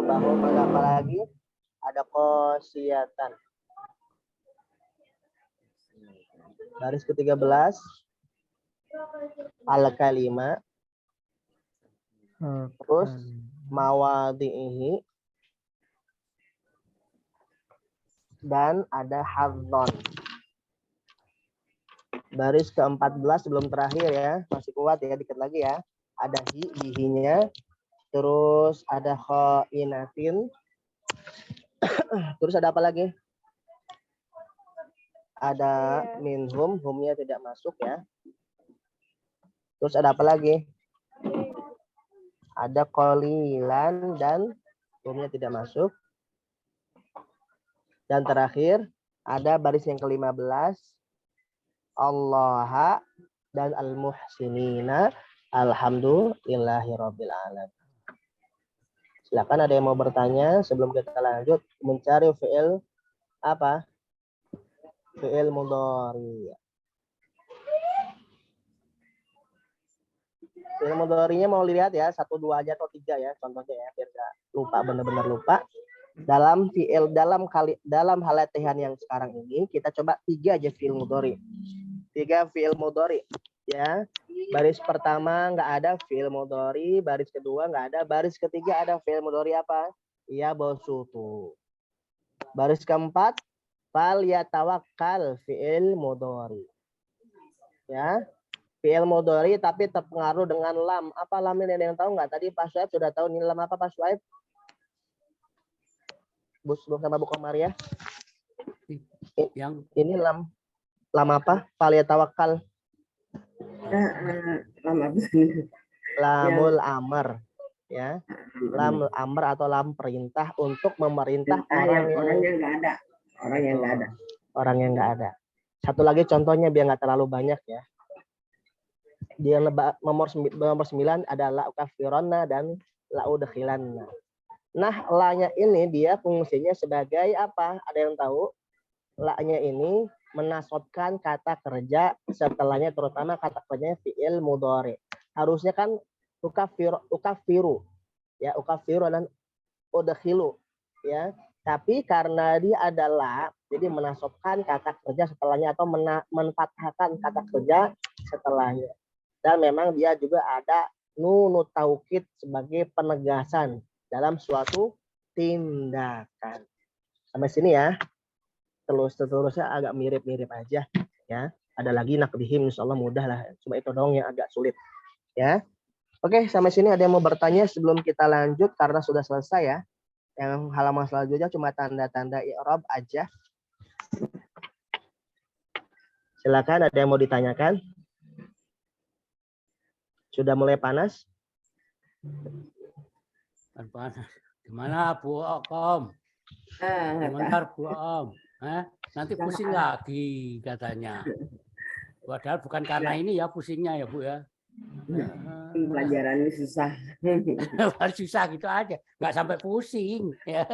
Bahum ada apa lagi? Ada qosiyatan. Baris ke-13 al-kalima. Terus mawadhihi dan ada hadzon. Baris ke-14 sebelum terakhir ya, masih kuat ya, dikit lagi ya. Ada hihinya, terus ada khainatin. Terus ada apa lagi? Ada minhum, humnya tidak masuk ya. Terus ada apa lagi? Ada qalilan dan humnya tidak masuk. Dan terakhir ada baris yang ke-15 Allah dan al-muhsinina alhamdulillahirabbil alamin. Silakan ada yang mau bertanya sebelum kita lanjut mencari fi'il apa? Fi'il mudhari. Fi'il mudharinya mau lihat ya, 1, 2 aja atau 3 ya contohnya ya, biar nggak lupa, benar-benar lupa. Dalam fi'il dalam hal latihan yang sekarang ini kita coba 3 aja fi'il mudhari. 3 fi'il mudhari ya. Baris pertama nggak ada fi'il mudhari, baris kedua nggak ada, baris ketiga ada fi'il mudhari apa? Iya bosutu. Baris keempat fal yatawakkal fi'il mudhari. Ya. Fi'il mudhari tapi terpengaruh dengan lam. Apa lam ini, ada yang tahu nggak? Tadi Pak Syuaib sudah tahu ini lam apa Pak Syuaib? Bus sama Bu Komaria. Yang ini lam apa? Fal yatawakkal. Lamul amr ya. Lam amr atau lam perintah untuk memerintah orang yang nggak ada. Orang yang nggak ada. Satu lagi contohnya biar nggak terlalu banyak ya. Dia nomor 9 ada la ukafironna dan la udkhilanna. Nah, la-nya ini dia fungsinya sebagai apa? Ada yang tahu? La-nya ini menasobkan kata kerja setelahnya, terutama kata kerjanya fi'il mudhari. Harusnya kan ukafiru ya, ukafiru dan udkhilu ya. Tapi karena dia adalah jadi menasobkan kata kerja setelahnya atau menfathahkan kata kerja setelahnya. Dan memang dia juga ada nunu taukid sebagai penegasan dalam suatu tindakan. Sampai sini ya. Terusnya agak mirip-mirip aja ya. Ada lagi nakdihim, insyaallah mudah lah. Cuma itu doang yang agak sulit ya. Oke, sampai sini ada yang mau bertanya sebelum kita lanjut karena sudah selesai ya. Yang halaman selanjutnya cuma tanda-tanda i'rab aja. Silakan, ada yang mau ditanyakan? Sudah mulai panas? Panas. Gimana Bu Om? Sebentar Bu Om. Nanti pusing lagi katanya. Padahal bukan karena ini ya pusingnya ya Bu ya. Pelajaran ini susah. Susah gitu aja, nggak sampai pusing. Ya.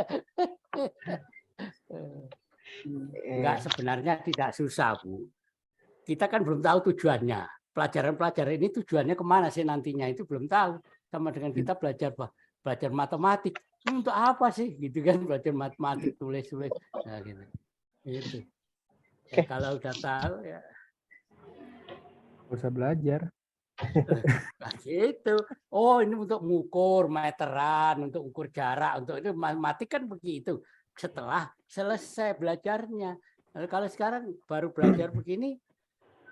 Enggak, sebenarnya tidak susah Bu. Kita kan belum tahu tujuannya. Pelajaran-pelajaran ini tujuannya kemana sih nantinya itu belum tahu. Sama dengan kita belajar matematik. Untuk apa sih gitu kan, belajar matematik tulis. Nah, gitu. Itu. Ya, kalau udah tahu ya Usah belajar. nah, gitu. Oh, ini untuk mengukur meteran, untuk ukur jarak, untuk itu matematik kan begitu. Setelah selesai belajarnya. Lalu kalau sekarang baru belajar begini,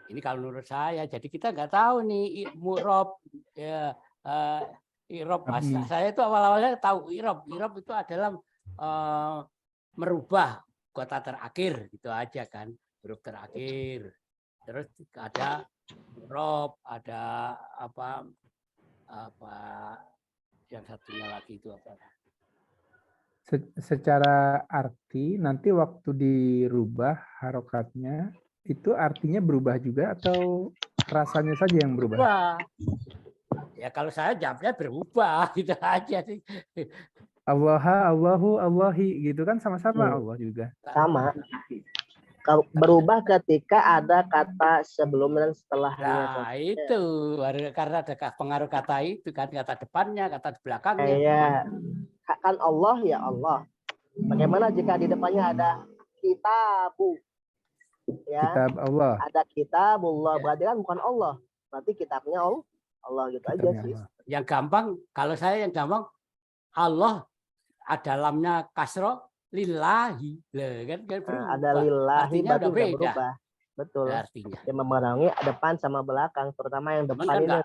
ini kalau menurut saya, jadi kita nggak tahu nih mu'rob ya, i'rob. Saya itu awal-awalnya tahu i'rob. I'rob itu adalah merubah kata terakhir gitu aja kan, huruf terakhir. Terus ada rob, ada apa yang satunya lagi itu apa? Secara arti nanti waktu dirubah harokatnya itu artinya berubah juga atau rasanya saja yang berubah? Ya kalau saya jawabnya berubah gitu aja sih. Allah, Allahu, Allahi gitu kan sama-sama Allah juga. Sama. Berubah ketika ada kata sebelum dan setelahnya. Nah, itu karena ada pengaruh kata itu kan, kata depannya, kata belakangnya. Ya, kan Allah ya Allah. Bagaimana jika di depannya ada kitabu? Ya, kitab Allah. Ada kitabullah, berarti kan bukan Allah. Berarti kitabnya Allah gitu Kitabnya aja sih. Allah. Yang gampang, kalau saya yang gampang, Allah dalamnya kasro lillahi, kan berubah. Ada lillahi, artinya berarti udah beda. berubah. Betul. Artinya. Yang memerangi depan sama belakang, terutama yang depan kan ini.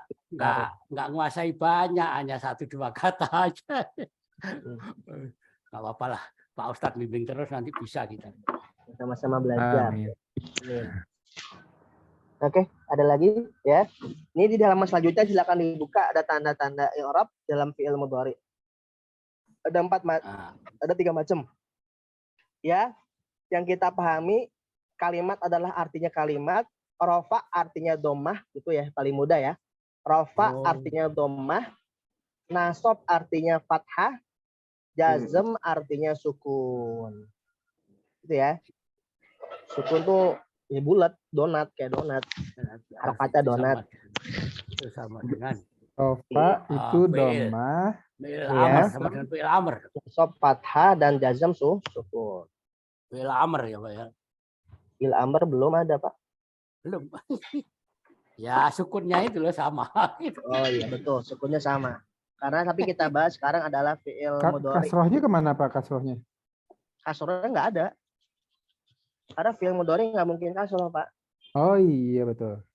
Nggak nguasai banyak, hanya 1-2 kata aja. Nggak apa-apa lah, Pak Ustadz bimbing terus nanti bisa kita. Sama-sama belajar. Amin. Oke, ada lagi ya. Ini di halaman selanjutnya silakan dibuka, ada tanda-tanda i'rab dalam fi'il mudhari. Ada 3 macam. Ya, yang kita pahami kalimat adalah artinya kalimat, rafa artinya dhammah gitu ya, paling mudah ya. Rafa artinya dhammah, nasab artinya fathah, jazm artinya sukun. Gitu ya. Sukun tuh ya bulat, donat kayak donat. Harokatnya donat. Sama dengan Rafa itu dhammah. Amr sama dengan fi'il amr. Nasab fathah dan jazm sukun. Fi'il amr ya Pak ya. Fi'il amr belum ada Pak. Belum. Ya sukunnya itu loh sama. Oh iya betul, sukunnya sama. Karena tapi kita bahas sekarang adalah fi'il mudhari. Kasrohnya kemana Pak kasrohnya? Kasrohnya nggak ada. Karena fi'il mudhari nggak mungkin kasroh Pak. Oh iya betul.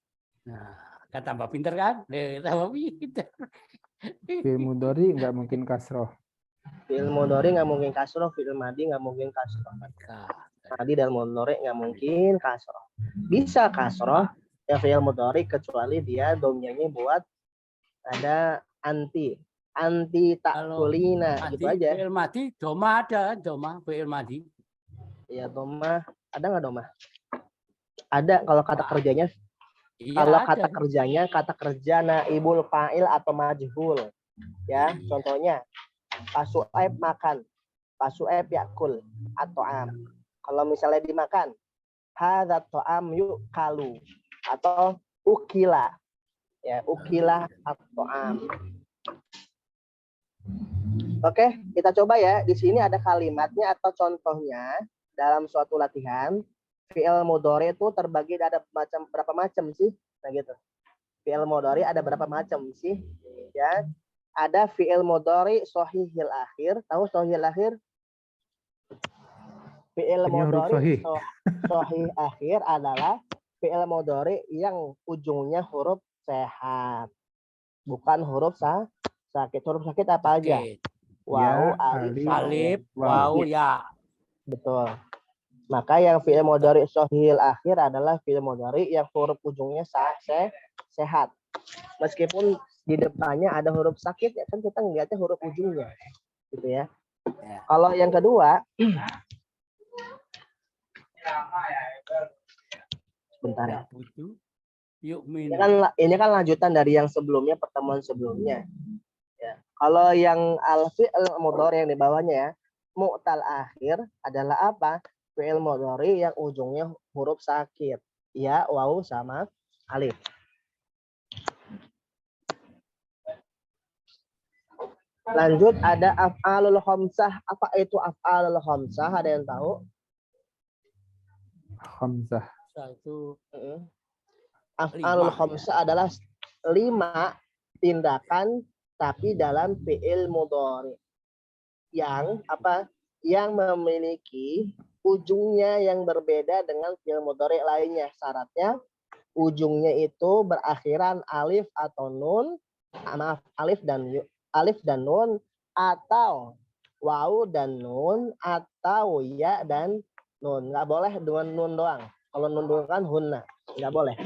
Nah, kan tambah pinter kan? Tambah pinter. Fi'il mudhari nggak mungkin kasroh. Fi'il mudhari nggak mungkin kasroh, fi'il madi nggak mungkin kasroh. Madi dan mudhari nggak mungkin kasroh. Bisa kasroh ya fi'il mudhari kecuali dia domnya buat ada anti takulina gitu aja. Fi'il madi doma ada, doma fi'il madi. Ya doma ada nggak doma? Ada kalau kata kerjanya. Iya, kalau ada. kata kerjanya kata kerja naibul fa'il atau majhul. Ya, contohnya Pak Su'aib makan, Pak Su'aib yakul atau am. Kalau misalnya dimakan, hadza ta'am yukalu atau ukila. Ya, ukila at-ta'am. Oke, kita coba ya. Di sini ada kalimatnya atau contohnya dalam suatu latihan. Fi'il mudhari itu terbagi ada berapa macam sih? Nah gitu. Fi'il mudhari ada berapa macam sih? Ya. Ada fi'il mudhari shahihil akhir. Tahu shahihil akhir? Fi'il mudhari shahih akhir adalah fi'il mudhari yang ujungnya huruf sehat. Bukan huruf sakit. Huruf sakit apa aja? Waw, alif, waw, ya. Betul. Maka yang fi'il mudhari shahihil akhir adalah fi'il mudhari yang huruf ujungnya sehat. Meskipun di depannya ada huruf sakit, ya kan kita ngeliatnya huruf ujungnya. Gitu ya. Kalau yang kedua, sebentar ya. Ini kan lanjutan dari yang sebelumnya, pertemuan sebelumnya. Ya. Kalau yang al-fi'il mudhari yang di bawahnya ya, mu'tal akhir adalah apa? Fi'il mudhari yang ujungnya huruf sakit. Ya, waw sama alif. Lanjut ada af'alul khamsah. Apa itu af'alul khamsah? Ada yang tahu? Khamsah. Itu af'alul khamsah adalah 5 tindakan tapi dalam fi'il mudhari. Yang apa? Yang memiliki ujungnya yang berbeda dengan fi'il mudhari lainnya. Syaratnya ujungnya itu berakhiran alif atau nun, maaf, alif dan nun, atau waw dan nun, atau ya dan nun. Nggak boleh dengan nun doang. Kalau nun doang kan hunna, nggak boleh.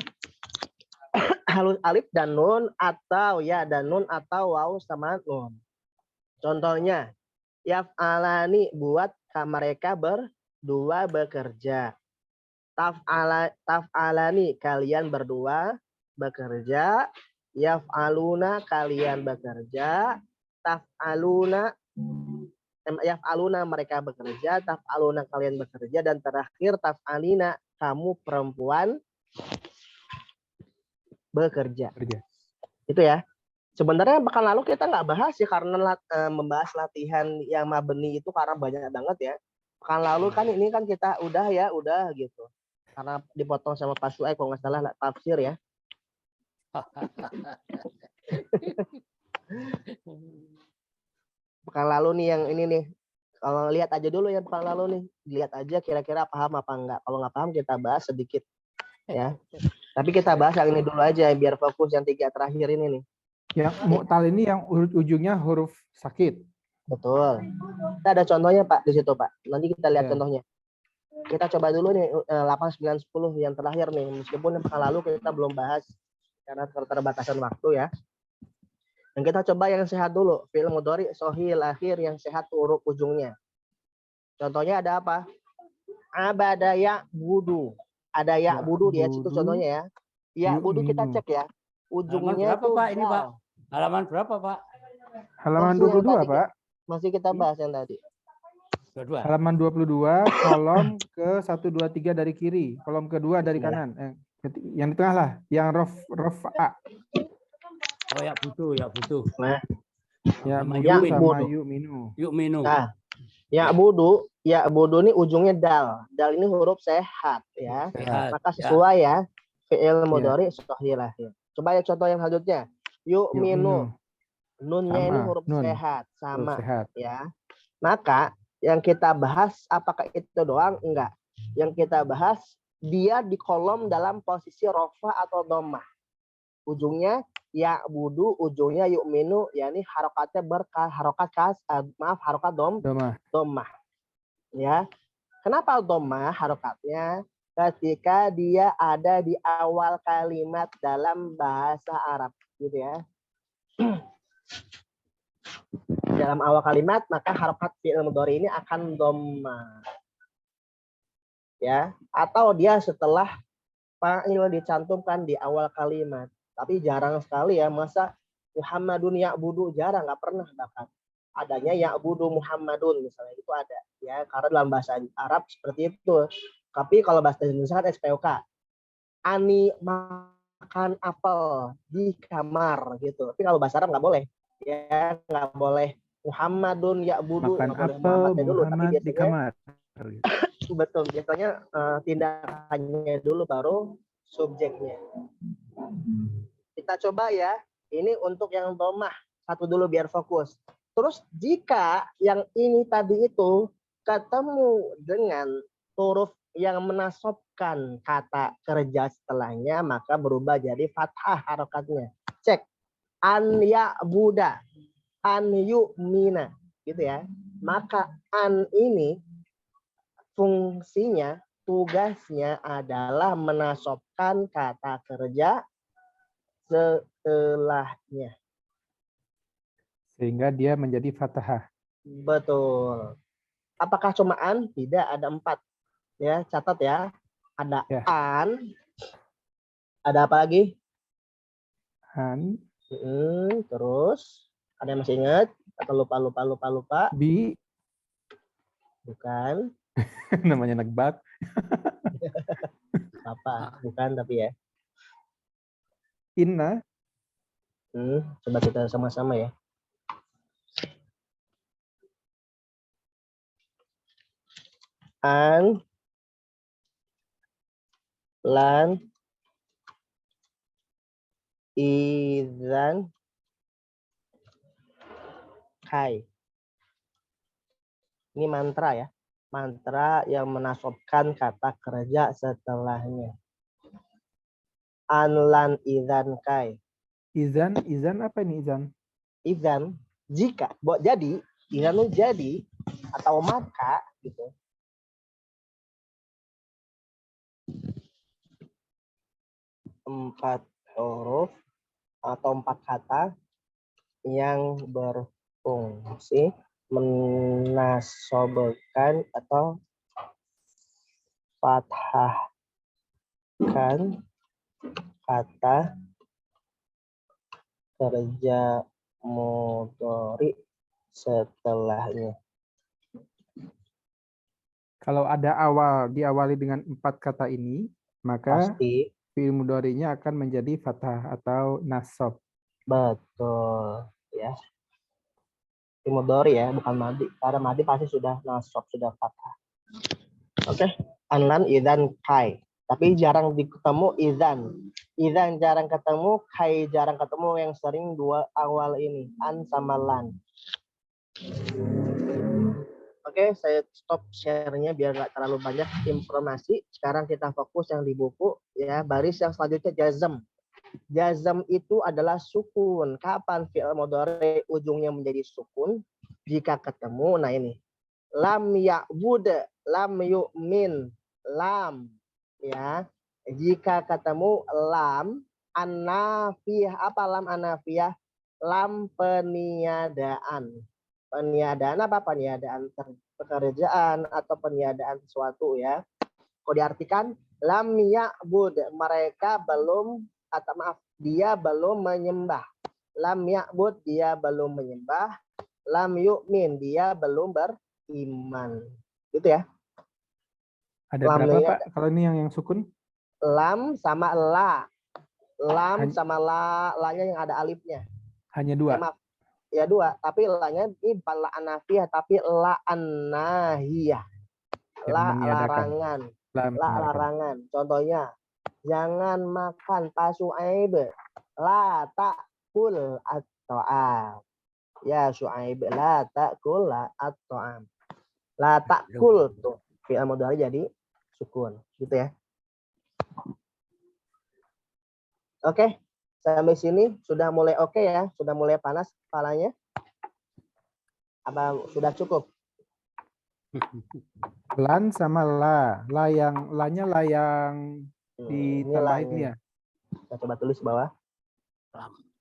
Alif dan nun, atau ya dan nun, atau waw sama nun. Contohnya, yaf'alani buat mereka berdua bekerja. Taf'alani kalian berdua bekerja. Yaf'aluna kalian bekerja. Yaf'aluna mereka bekerja. Taf'aluna kalian bekerja. Dan terakhir taf'alina kamu perempuan bekerja. Itu ya. Sebenarnya pekan lalu kita nggak bahas ya karena membahas latihan yang mabni itu karena banyak banget ya. Pekan lalu kan ini kan kita udah gitu. Karena dipotong sama Pak Suai kalau nggak salah tafsir ya. Pekan lalu nih yang ini nih. Kalau lihat aja dulu ya pekan lalu nih. Lihat aja kira-kira paham apa enggak. Kalau nggak paham kita bahas sedikit ya. Tapi kita bahas yang ini dulu aja biar fokus yang 3 terakhir ini nih. Yang mu'tal ini yang ujungnya huruf sakit. Betul. Kita ada contohnya Pak di situ Pak. Nanti kita lihat contohnya. Kita coba dulu nih 8, 9, 10 yang terakhir nih. Meskipun yang pekan lalu kita belum bahas karena keterbatasan waktu ya. Dan kita coba yang sehat dulu. Fi'il mudhari shahihil akhir yang sehat huruf ujungnya. Contohnya ada apa? Abada ya'budu. Ada ya'budu di situ contohnya ya. Ya'budu kita cek ya. Ujungnya berapa Pak ini Pak? Halaman berapa Pak? Halaman 22 Pak. Masih kita bahas yang tadi. 22. Halaman 22 kolom ke 1, 2, 3 dari kiri. Kolom kedua dari kanan. Yang di tengah lah. Yang rofa. Oh ya butuh. Nah. Ya budu sama yu'minu. Yu'minu. Nah. Ya'budu ini ujungnya dal. Dal ini huruf sehat ya. Sehat. Maka sesuai ya. Fi'il mudhari shahihil akhir. Coba ya contoh yang selanjutnya. Yu'minu. Nunnya ini huruf sehat. Sama. Huruf sehat. Ya. Maka yang kita bahas apakah itu doang? Enggak. Yang kita bahas dia di kolom dalam posisi rofa atau dhammah. Ujungnya ya'budu, ujungnya yu'minu, yakni harokatnya harokat dhammah. Ya. Kenapa dhammah harokatnya? Ketika dia ada di awal kalimat dalam bahasa Arab, gitu ya. Dalam awal kalimat maka harokat fi'il mudhari ini akan dhammah. Ya, atau dia setelah fa'il dicantumkan di awal kalimat. Tapi jarang sekali ya masa Muhammadun ya'budu, jarang, nggak pernah bahkan. Adanya ya'budu Muhammadun misalnya itu ada ya, karena dalam bahasa Arab seperti itu. Tapi kalau bahasa Indonesia kan SPOK. Ani makan apel di kamar gitu. Tapi kalau bahasa Arab nggak boleh. Ya, nggak boleh Muhammadun ya'budu, Makan nggak boleh apel Muhammadnya dulu. Tapi Muhammad di biasanya kamar. betul, biasanya tindakannya dulu baru subjeknya. Kita coba ya. Ini untuk yang domah. Satu dulu biar fokus. Terus jika yang ini tadi itu ketemu dengan huruf yang menasobkan kata kerja setelahnya, maka berubah jadi fathah harokatnya. Cek. An ya buda. An yu'mina. Gitu ya. Maka an ini fungsinya, tugasnya adalah menasobkan kata kerja setelahnya. Sehingga dia menjadi fathah. Betul. Apakah cuma an? Tidak, ada 4. Ya, catat ya. Ada Ya. an. Ada apa lagi? Han, Terus, ada yang masih ingat? Atau lupa? bi, Bukan. namanya nebak. Apa? Bukan, tapi ya. Inna, Coba kita sama-sama ya. An, lan, idzan, kai. Ini mantra ya. Mantra yang menasobkan kata kerja setelahnya. An, lan, idzan, kai. izan apa ini izan? Idzan, jika, jadi, idzan itu jadi, atau maka, gitu. Empat huruf atau 4 kata yang berfungsi menasobkan atau fathahkan kata kerja mudhari setelahnya. Kalau ada diawali dengan 4 kata ini, maka Pasti fi'il mudhari'nya akan menjadi fathah atau nasab. betul ya. Mudhari ya, bukan madi. Karena madi pasti sudah nasab, sudah fathah. Oke, anlan, idzan, kai. Tapi jarang ketemu idzan. Idzan jarang ketemu, kai jarang ketemu, yang sering 2 awal ini, an sama lan. Oke, saya stop share-nya biar nggak terlalu banyak informasi. Sekarang kita fokus yang di buku ya. Baris yang selanjutnya jazm. Jazm itu adalah sukun. Kapan fi'il mudhari ujungnya menjadi sukun? Jika ketemu, nah ini. Lam ya'bud, lam yu'min, lam ya. Jika ketemu lam anafiyah, apa lam anafiyah? Lam peniadaan. Peniadaan apa? Peniadaan pekerjaan atau peniadaan sesuatu ya. Kalau diartikan lam ya'bud, mereka belum, atau maaf, dia belum menyembah. Lam ya'bud, dia belum menyembah. Lam yu'min, dia belum beriman. Gitu ya. Ada Lam berapa, ini Pak? Kalau ini yang sukun? lam sama la. Lam Hanya- sama la-nya yang ada alifnya. Hanya 2. Maaf. Ya 2, tapi la-nya ini bukan la anafiyah, tapi la annahiyah. Yang La meniadakan. larangan. La La meniadakan. larangan. Contohnya, jangan makan Pak Syuaib. La ta'kul at-ta'am. Ya Syuaib, la ta'kul at-ta'am. La ta'kul tuh. Fi'il mudhari jadi sukun, gitu ya. Oke, sampai sini sudah mulai oke ya, sudah mulai panas kepalanya. Apa sudah cukup? Lan sama la. La-nya ditambahin Ini ya. kita coba tulis bawah.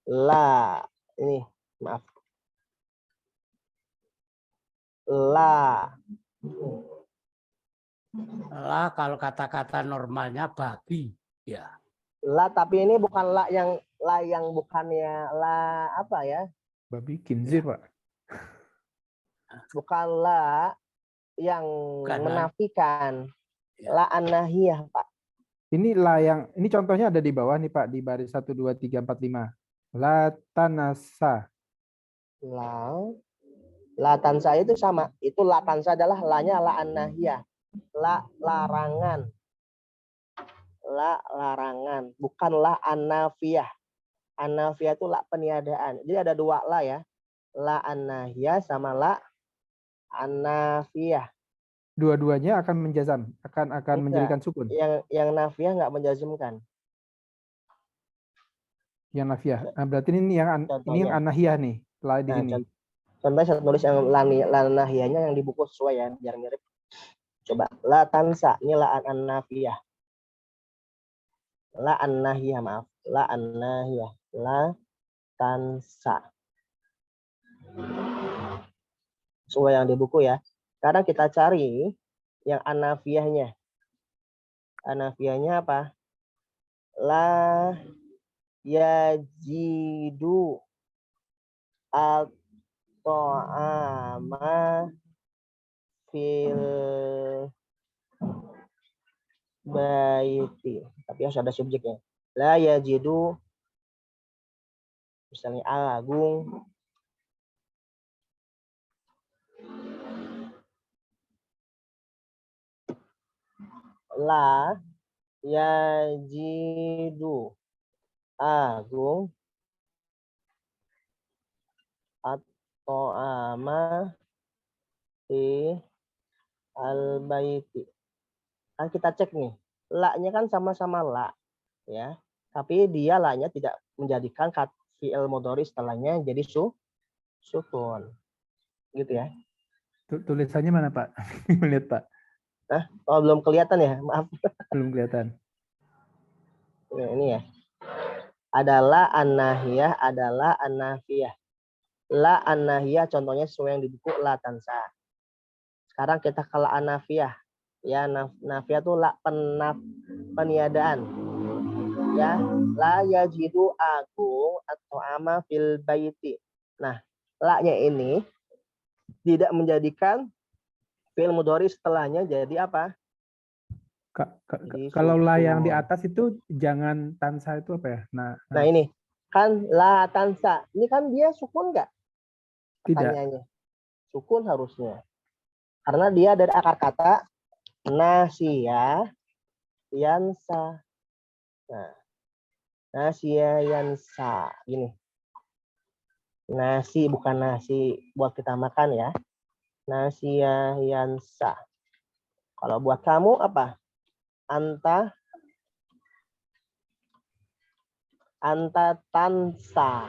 La, ini maaf. La. Lah kalau kata-kata normalnya babi, ya. La, tapi ini bukan la yang bukannya la apa ya? Babi kinzir, Pak. Bukan la yang Bukan, menafikan. La an-nahiyah, Pak. Ini la yang ini contohnya ada di bawah nih Pak, di baris 1 2 3 4 5. La tanasa. La tansa itu sama. Itu la tansa adalah la-nya la an-nahiyah. La larangan. La larangan, bukan la an-nafiyah. An-nafiyah itu la peniadaan. Jadi ada dua la ya. La an-nahiyah sama la an-nafiyah. Dua-duanya akan menjazam, akan Enggak. menjadikan sukun. Yang nafiyah nggak menjazmkan. Yang nafiyah. Nah, berarti ini yang Contohnya. anahiyah nih, la di Nah, sini. contohnya saya tulis yang la nahiyahnya yang di buku sesuai ya, biar mirip. Coba la tansa, ini la an-nafiyah. La an-nahiyah, maaf. La an-nahiyah. La tansa. Sesuai yang di buku ya. Sekarang kita cari yang an-nafiyahnya. An-nafiyahnya apa? La yajidu at-ta'ama fil baiti. Tapi harus ada subjeknya. La yajidu, misalnya Agung, la yajidu Agung atau ama fi al-baiti. Kan kita cek nih, la-nya kan sama-sama la ya. Tapi dia la-nya tidak menjadikan fi'il mudhari setelahnya jadi sukun. Gitu ya. Tulisannya mana Pak? Lihat Pak. Oh, belum kelihatan ya, maaf. Belum kelihatan. Ini ya. Adalah an-nahiyah, adalah an-nafiyah. La an-nahiyah contohnya sesuai yang di buku la tansa. Sekarang kita ke la an-nafiyah. Ya, nafiyah itu la peniadaan. Ya, la yajidu Agung atau ama fil baiti. Nah, la-nya ini tidak menjadikan fi'il mudhari setelahnya jadi apa? Kalau la yang di atas itu jangan tansa itu apa ya? Nah ini kan la tansa. Ini kan dia sukun nggak? Pertanyaannya. Tidak. Sukun harusnya. Karena dia dari akar kata nasya yansa. Nah, nasya yansa. Gini. Nasi bukan nasi buat kita makan ya. Nasya yansa. Kalau buat kamu apa? Anta tansa.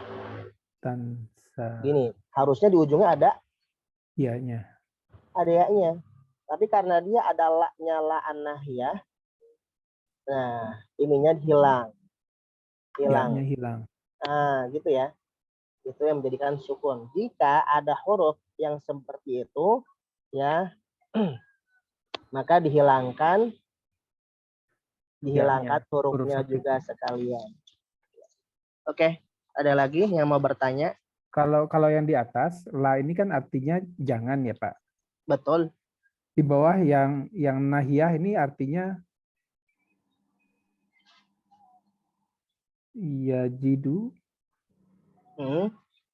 Tansa. Gini, harusnya di ujungnya ada Iya-nya. ada ya-nya. Tapi karena dia ada la-nya la an-nahiyah. Nah, ininya hilang. Ya-nya hilang. Nah, gitu ya. Itu yang menjadikan sukun. Jika ada huruf yang seperti itu, ya, maka dihilangkan hurufnya juga sekalian. Oke, ada lagi yang mau bertanya? Kalau yang di atas, la ini kan artinya jangan ya Pak. Betul. Di bawah yang nahiyah ini artinya yajidu.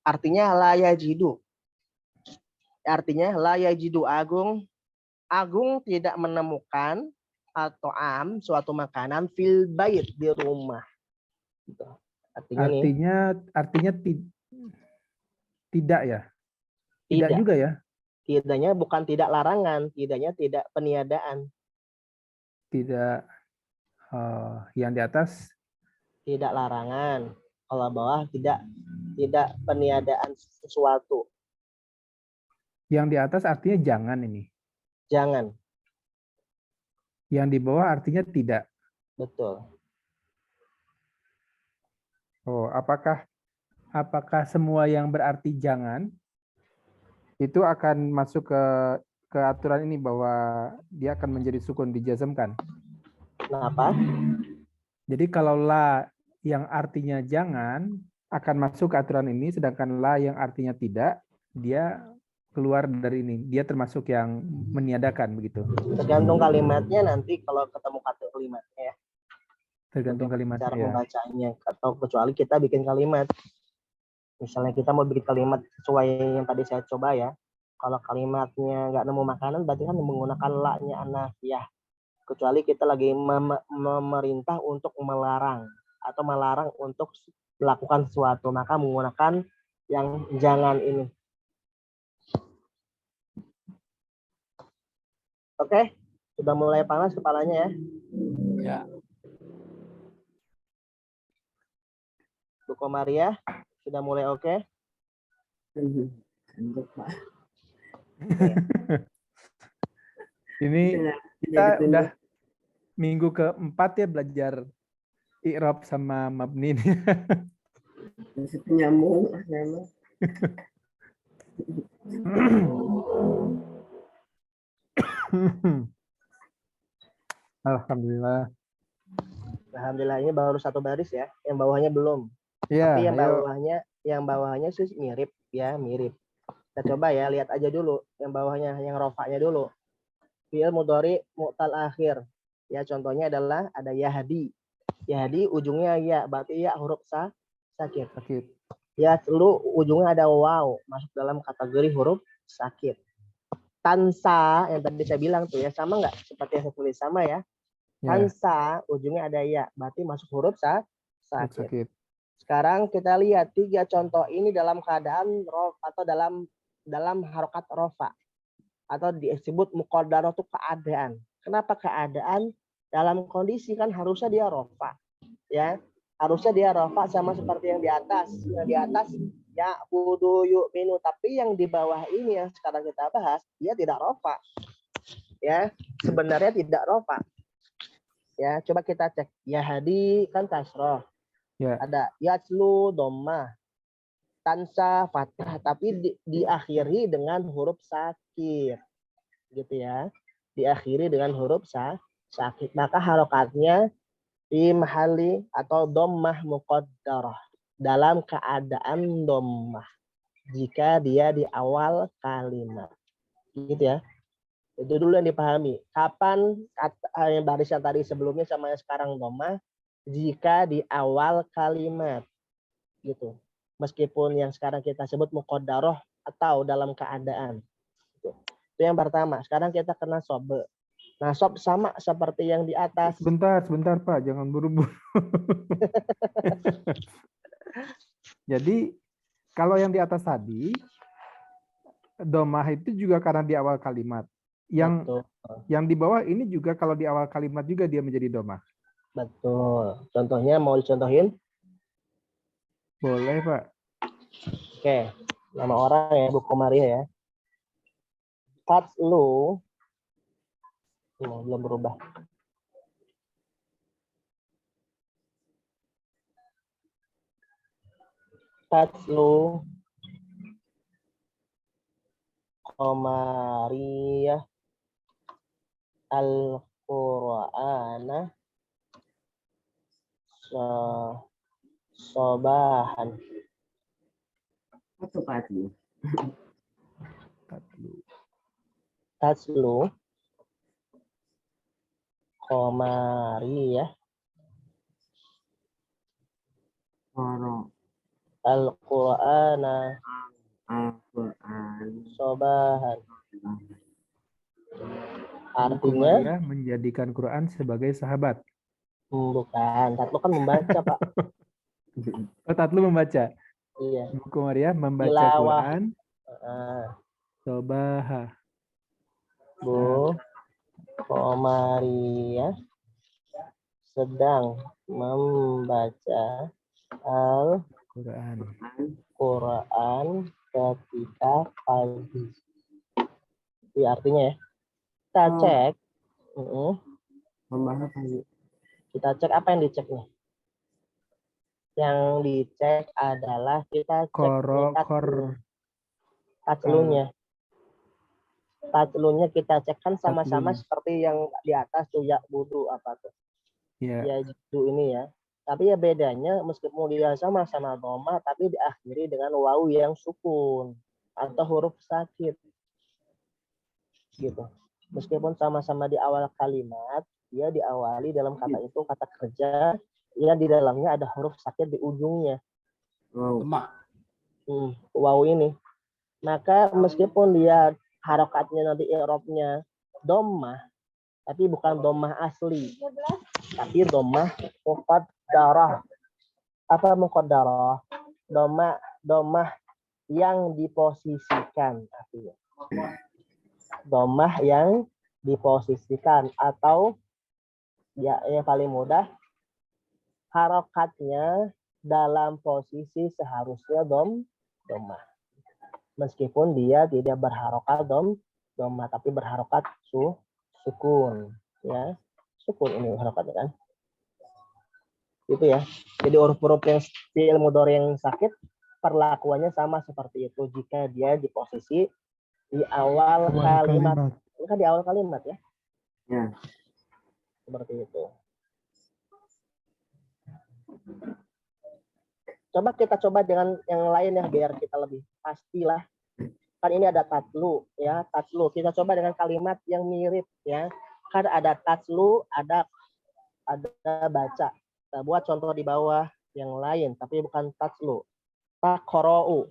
Artinya la yajidu. Artinya la yajidu Agung tidak menemukan atau suatu makanan fil bait di rumah. Gitu. Artinya tidak ya? Tidak juga ya? Tidaknya bukan tidak larangan, tidaknya tidak peniadaan. Tidak yang di atas tidak larangan. Kalau bawah tidak peniadaan sesuatu. Yang di atas artinya jangan ini. Jangan. Yang di bawah artinya tidak. Betul. Oh, apakah semua yang berarti jangan itu akan masuk ke aturan ini bahwa dia akan menjadi sukun dijazmkan? Kenapa? Jadi kalau la yang artinya jangan akan masuk ke aturan ini, sedangkan la yang artinya tidak, dia keluar dari ini. Dia termasuk yang meniadakan begitu. Tergantung kalimatnya nanti kalau ketemu kata kalimatnya ya. Tergantung kalimatnya Cara ya. membacanya atau kecuali kita bikin kalimat. Misalnya kita mau bikin kalimat sesuai yang tadi saya coba ya. Kalau kalimatnya nggak nemu makanan berarti kan menggunakan la-nya anafiyah. Kecuali kita lagi memerintah untuk melarang atau melarang untuk melakukan sesuatu, maka menggunakan yang jangan ini. Oke, sudah mulai panas kepalanya ya. Ya. Bu Komaria, sudah mulai oke? Untuk Pak. Ini kita udah minggu keempat ya belajar i'rab sama mabni ini. Masih penyambung sama. Alhamdulillah. Alhamdulillah ini baru satu baris ya, yang bawahnya belum. Ya, Tapi ayo. yang bawahnya sih mirip ya, mirip. Kita coba ya, lihat aja dulu yang bawahnya, yang rofaknya dulu. Fi'il mudhari mu'tal akhir. Ya, contohnya adalah ada yahdi. Yahdi ujungnya ya, berarti ya huruf sakit. Sakit. Ya, lu ujungnya ada waw, masuk dalam kategori huruf sakit. Tansa yang tadi saya bilang tuh ya, sama nggak? Seperti yang saya tulis sama ya. Ya, Tansa ujungnya ada ya, berarti masuk huruf sakit. sakit. Sekarang kita lihat 3 contoh ini dalam keadaan rof atau dalam harokat rofa atau disebut muqaddarah itu keadaan. Kenapa keadaan? Dalam kondisi kan harusnya dia rofa, ya harusnya dia rofa sama seperti yang di atas. Yang di atas ya budu yuk minu, tapi yang di bawah ini yang sekarang kita bahas dia tidak rofa, ya sebenarnya tidak rofa. Ya coba kita cek ya hadi kan kasroh. Ya. Ada yatslu dhammah, tansa fathah, tapi diakhiri dengan huruf sakit, gitu ya. Diakhiri dengan huruf sakit. Maka harokatnya di mahali atau dhammah muqaddarah, dalam keadaan dhammah jika dia di awal kalimat, gitu ya. Itu dulu yang dipahami. Kapan yang baris yang tadi sebelumnya sama yang sekarang dhammah? Jika di awal kalimat, gitu. Meskipun yang sekarang kita sebut muqaddarah atau dalam keadaan. Gitu. Itu yang pertama. Sekarang kita kena sobe. Nah, sob sama seperti yang di atas. Sebentar Pak, jangan buru-buru. Jadi kalau yang di atas tadi, domah itu juga karena di awal kalimat. Yang di bawah ini juga kalau di awal kalimat juga dia menjadi domah. Betul. Contohnya mau dicontohin? Boleh, Pak. Oke. Nama orang ya, Bu Komaria ya. Tatlu. Belum berubah. Tatlu Komaria Al-Qur'ana sobahan. Apa Pak? Tatlu Komaria Al-Qur'ana Al-Quran. sobahan. Artinya Artinya menjadikan Quran sebagai sahabat. bukan. Tatlu kan membaca, Pak. Oh, Tatlu membaca. Iya. Buku Maria membaca Tilawah. Quran. Sobaha. Bu Komaria sedang membaca Al-Quran ketika pagi. Iya artinya ya. Kita cek. Membahas lagi. Kita cek apa yang dicek nih? Yang dicek adalah kita cek tatlunya. Tatlunya kita cek kan sama-sama seperti yang di atas tuh ya budu apa tuh. Ya itu ini ya. Tapi ya bedanya meskipun dia sama-sama dhamma tapi diakhiri dengan wawu yang sukun. atau huruf sakit gitu. Meskipun sama-sama di awal kalimat, dia diawali dalam kata itu kata kerja yang di dalamnya ada huruf sakit di ujungnya. Emak. Wow ini. Maka meskipun dia harokatnya nanti i'rabnya dhammah, tapi bukan dhammah asli, tapi dhammah muqaddarah. Apa muqaddarah? Dhammah yang diposisikan artinya. Dhammah yang diposisikan atau ya yang paling mudah harokatnya dalam posisi seharusnya dhammah. Meskipun dia tidak berharokat dhammah tapi berharokat sukun ya. Sukun ini harokatnya kan. Itu ya. Jadi huruf-huruf yang fi'il mudhari yang sakit perlakuannya sama seperti itu jika dia di posisi di awal kalimat. Ini kan di awal kalimat ya. Ya. Seperti itu. Kita coba dengan yang lain ya biar kita lebih pastilah. Kan ini ada tatlu ya, tatlu. Kita coba dengan kalimat yang mirip ya. Kan ada tatlu, ada baca. Kita buat contoh di bawah yang lain tapi bukan tatlu. Taqra'u.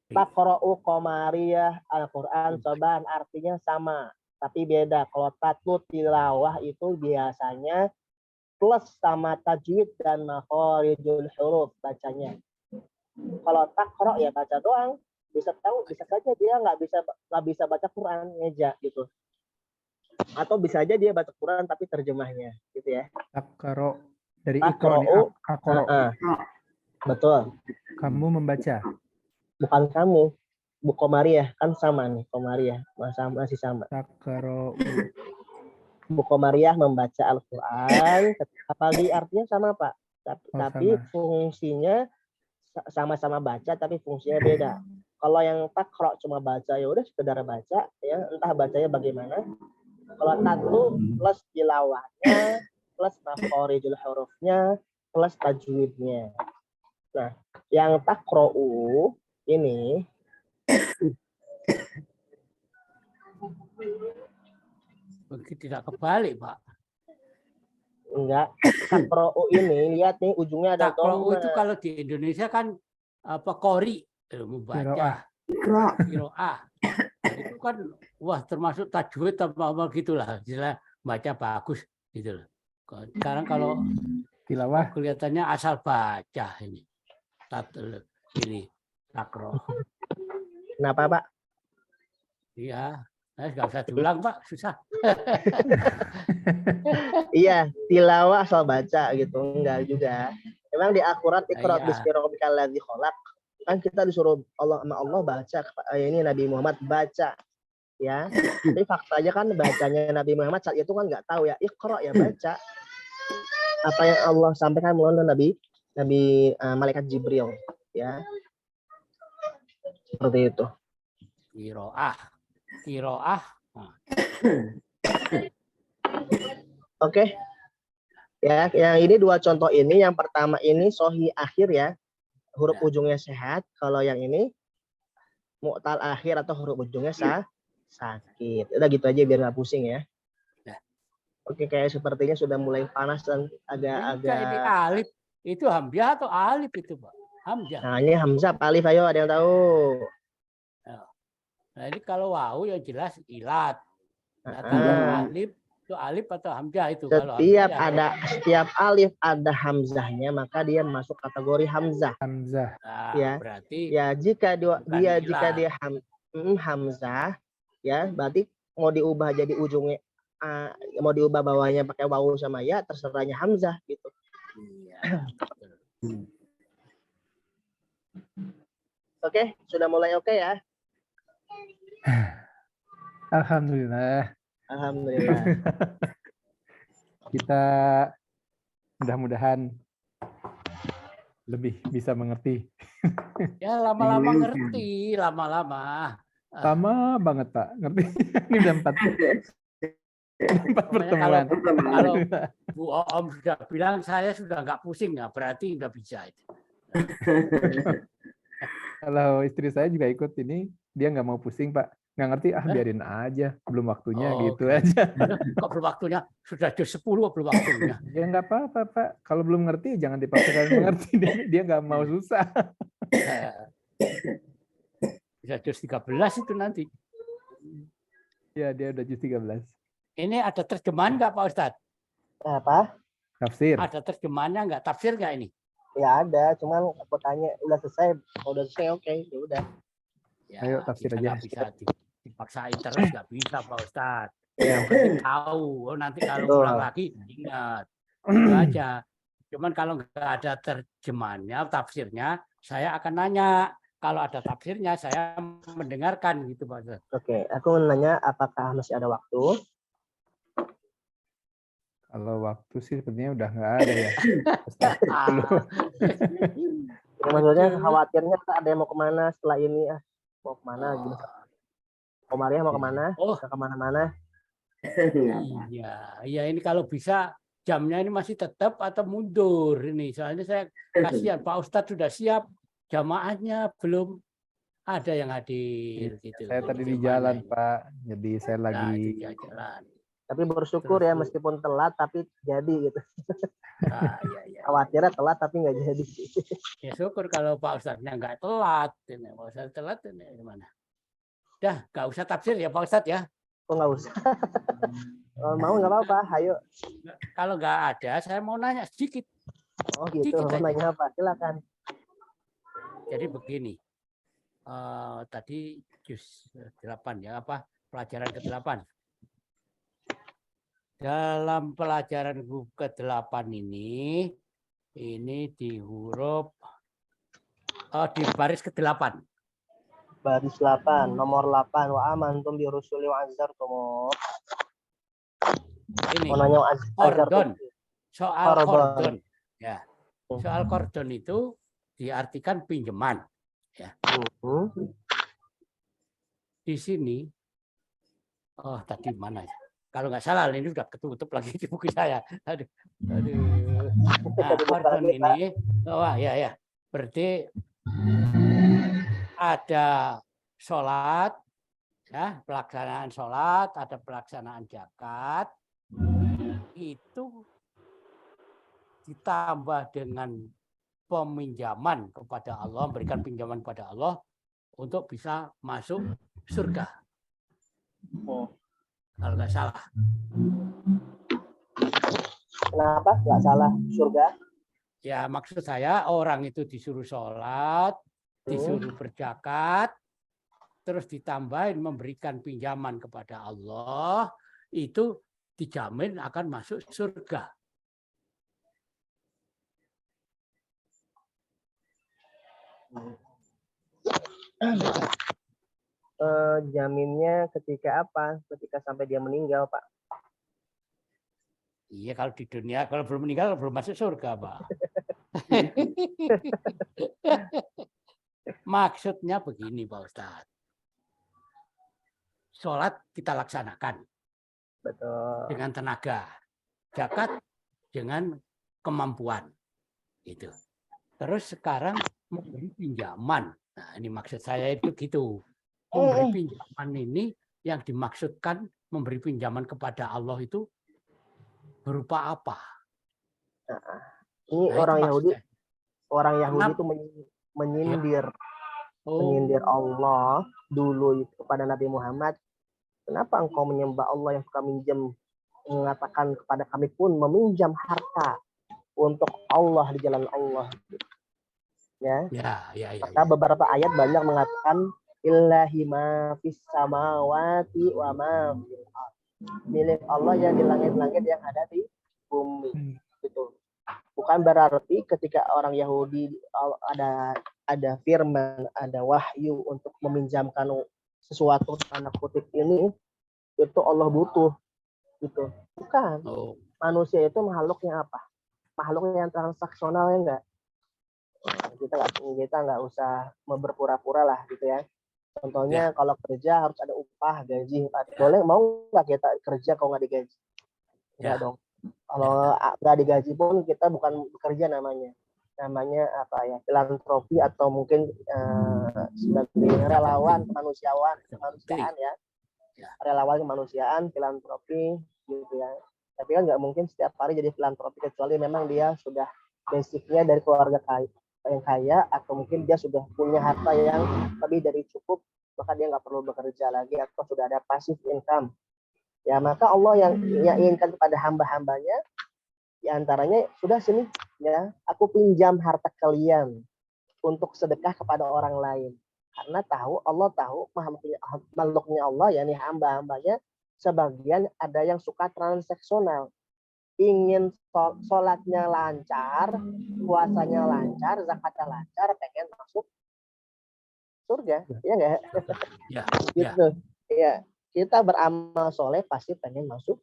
Taqra'u qamariyah Al-Qur'an cobaan artinya sama tapi beda. Kalau tatlu tilawah itu biasanya plus sama tajwid dan makharijul huruf bacanya. Kalau taqra ya baca doang, bisa saja dia nggak bisa baca Quran ngeja gitu. Atau bisa aja dia baca Quran tapi terjemahnya gitu ya. Taqra dari ikro. Betul. Kamu membaca. Bukan kamu. Bu Komariah kan sama nih, Komariah masih sama. Taqra. Bu Komariah membaca Al-Qur'an, apalagi artinya sama, Pak. Tapi sama. Fungsinya sama-sama baca tapi fungsinya beda. Kalau yang taqra cuma baca ya udah sekedar baca ya, entah bacanya bagaimana. Kalau tatlu plus tilawahnya, plus makharijul hurufnya, plus tajwidnya. Nah, yang taqra'u ini tidak kebalik, Pak. Enggak. Taqra'u ini lihat nih ujungnya ada Taqra'u itu kalau di Indonesia kan apa qori membaca. Qiraah. Itu kan wah termasuk tajwid apa gitulah, istilah baca bagus gitu loh. Sekarang kalau tilawah kelihatannya asal baca ini. Ini taqra. Kenapa, Pak? Iya, nggak usah diulang, Pak, susah. Iya, tilawah asal baca gitu, enggak juga. Emang di akurat iqra bismi rabbikal ladzi khalaq. Kan kita disuruh Allah sama Allah baca, ini Nabi Muhammad baca. Ya. Tapi faktanya kan bacanya Nabi Muhammad saat itu kan nggak tahu ya, iqra ya baca. Apa yang Allah sampaikan melalui Nabi malaikat Jibril, ya. Seperti itu. Qiraah. Oke. Ya, yang ini dua contoh ini. Yang pertama ini sohi akhir ya. Huruf ujungnya sehat. Kalau yang ini mu'tal akhir atau huruf ujungnya sakit. Udah gitu aja biar nggak pusing ya. Oke, kayak sepertinya sudah mulai panas dan agak-agak. Ini alif. Itu hamzah atau alif itu, Pak? Hamzah. Nah, ini hamzah, alif, ayo ada yang tahu. Nah, ini kalau wawu yang jelas ilat. Nah, kalau alif itu alif atau hamzah itu. Setiap alif ada hamzahnya, maka dia masuk kategori hamzah. Hamzah. Nah, ya. Berarti ya jika dia hamzah, ya berarti mau diubah jadi ujungnya mau diubah bawahnya pakai wawu sama ya, terserahnya hamzah gitu. Iya. Oke, sudah mulai oke ya? Alhamdulillah. Kita mudah-mudahan lebih bisa mengerti. Ya lama-lama ngerti, lama-lama. Lama banget Pak, ngerti. Ini udah 4 pertemuan. Kalau Bu Om sudah bilang saya sudah nggak pusing ya, berarti nggak bisa itu. Kalau istri saya juga ikut ini, dia nggak mau pusing, Pak. Nggak ngerti, biarin aja, belum waktunya gitu Oke. aja. Kok belum waktunya? Sudah jam 10 belum waktunya. Ya nggak apa-apa, Pak. Kalau belum ngerti, jangan dipaksakan mengerti. Dia nggak mau susah. Bisa jam 13 itu nanti. Ya, dia udah jus 13. Ini ada terjemahan nggak Pak Ustadz? Apa? Tafsir. Ada terjemahannya nggak? Tafsir nggak ini? Ya ada, cuman aku tanya udah selesai. Kalau udah selesai oke, ya udah. Ya, Ayo, tafsir kita aja. nggak bisa dipaksain terus, nggak bisa Pak Ustadz. Yang penting tahu. Oh, nanti kalau Betul. pulang lagi ingat. Itu aja. Cuman kalau nggak ada terjemahannya, tafsirnya, saya akan nanya. Kalau ada tafsirnya, saya mendengarkan gitu Pak Ustadz. Oke, aku mau nanya apakah masih ada waktu? Kalau waktu sih sepertinya udah nggak ada ya. Ya, maksudnya khawatirnya ada yang mau kemana setelah ini mau kemana gitu. Komariah mau kemana? Oh. Ke kemana-mana? Iya ini kalau bisa jamnya ini masih tetap atau mundur ini. Soalnya saya kasihan Pak Ustadz sudah siap, jamaahnya belum ada yang hadir. Gitu. Saya tadi di jalan Pak, jadi saya lagi jalan. Tapi bersyukur ya meskipun telat tapi jadi gitu. Iya. Khawatirnya telat tapi nggak jadi. Ya syukur kalau Pak Ustadznya nggak telat. Ini. Pak Ustadz telat ini gimana? Dah nggak usah tafsir ya Pak Ustadz ya. Kok nggak usah? Mau nggak apa-apa, ayo. Kalau nggak ada, saya mau nanya sedikit. Oh gitu, mau nanya apa? Silakan. Jadi begini, tadi juz 8 ya, apa pelajaran ke-8. Dalam pelajaran ke-8 ini di huruf, di baris ke-8. Baris 8, nomor 8. Wa amantum bi rusuli wa azartum. Ini kordon. Soal kordon. Ya. Soal kordon itu diartikan pinjaman. Ya. Di sini, tadi mana ya? Kalau nggak salah ini sudah ketutup lagi di buku saya. Aduh. Nah, kordon ini, ya. Berarti ada sholat, ya, pelaksanaan sholat, ada pelaksanaan zakat, itu ditambah dengan peminjaman kepada Allah, memberikan pinjaman kepada Allah untuk bisa masuk surga. Kalau nggak salah. Kenapa nggak salah surga? Ya maksud saya orang itu disuruh sholat, disuruh berzakat, terus ditambahin memberikan pinjaman kepada Allah, itu dijamin akan masuk surga. Jaminnya ketika apa? Ketika sampai dia meninggal, Pak. Iya, kalau di dunia, kalau belum meninggal, belum masuk surga, Pak. Maksudnya begini, Pak Ustadz. Sholat kita laksanakan. Betul. Dengan tenaga. Zakat dengan kemampuan. Gitu. Terus sekarang memberi pinjaman. Nah, ini maksud saya itu gitu. Memberi pinjaman ini yang dimaksudkan memberi pinjaman kepada Allah itu berupa apa? Nah, ini orang Yahudi. Orang Yahudi itu menyindir. Menyindir Allah dulu itu kepada Nabi Muhammad. Kenapa engkau menyembah Allah yang suka minjem? Mengatakan kepada kami pun meminjam harta untuk Allah di jalan Allah. Ya. Maka beberapa ayat banyak mengatakan illahi ma fis samawati wa ma fil ardh. Milik Allah yang di langit-langit yang ada di bumi. Gitu. Bukan berarti ketika orang Yahudi ada firman, ada wahyu untuk meminjamkan sesuatu tanda kutip ini, itu Allah butuh. Gitu. Bukan. Manusia itu makhluknya apa? Makhluk yang transaksional ya enggak? Kita nggak usah berpura-pura lah gitu ya. Contohnya kalau kerja harus ada upah, gaji. Boleh mau nggak kita kerja kalau nggak digaji? Enggak dong. Kalau nggak digaji pun kita bukan bekerja namanya. namanya apa ya, filantropi atau mungkin sebagai relawan kemanusiaan ya, relawan kemanusiaan, filantropi gitu ya. Tapi kan nggak mungkin setiap hari jadi filantropi, kecuali memang dia sudah basicnya dari keluarga yang kaya, atau mungkin dia sudah punya harta yang lebih dari cukup, maka dia nggak perlu bekerja lagi atau sudah ada passive income. Ya, maka Allah yang inginkan kepada hamba-hambanya, di antaranya sudah sini ya, aku pinjam harta kalian untuk sedekah kepada orang lain. Karena Allah tahu makhluknya Allah, yakni hamba-hambanya, sebagian ada yang suka transaksional. Ingin sholatnya lancar, puasanya lancar, zakatnya lancar, pengen masuk surga. Iya nggak? Ya. Gitu. Ya. Kita beramal soleh pasti pengen masuk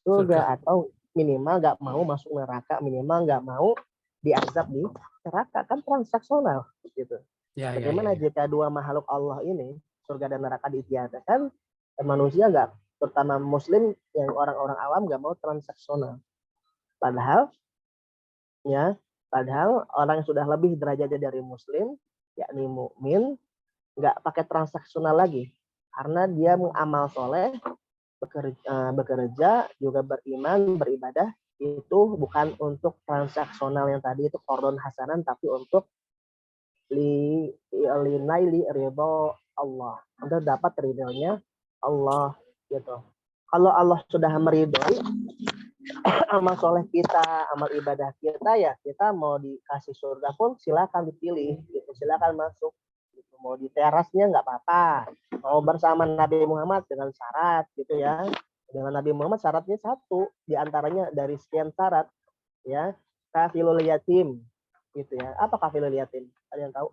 surga. Atau minimal nggak mau masuk neraka, minimal nggak mau diazab di neraka, kan transaksional gitu. Bagaimana jika dua makhluk Allah ini, surga dan neraka, ditiadakan, manusia nggak, terutama muslim yang orang-orang awam nggak mau transaksional. Padahal orang yang sudah lebih derajatnya dari muslim, yakni mukmin, nggak pakai transaksional lagi, karena dia mengamal soleh, bekerja, juga beriman, beribadah, itu bukan untuk transaksional yang tadi itu qardon hasanan, tapi untuk linaili ridho Allah, untuk dapat ridhonya Allah gitu. Kalau Allah sudah meridhoi amal soleh kita, amal ibadah kita, ya kita mau dikasih surga pun silakan dipilih gitu, silakan masuk gitu. Mau di terasnya nggak apa-apa, mau bersama Nabi Muhammad dengan syarat gitu ya. Dengan Nabi Muhammad syaratnya satu diantaranya dari sekian syarat ya, kafilul yatim gitu ya. Apa kafilul yatim? Ada yang tahu?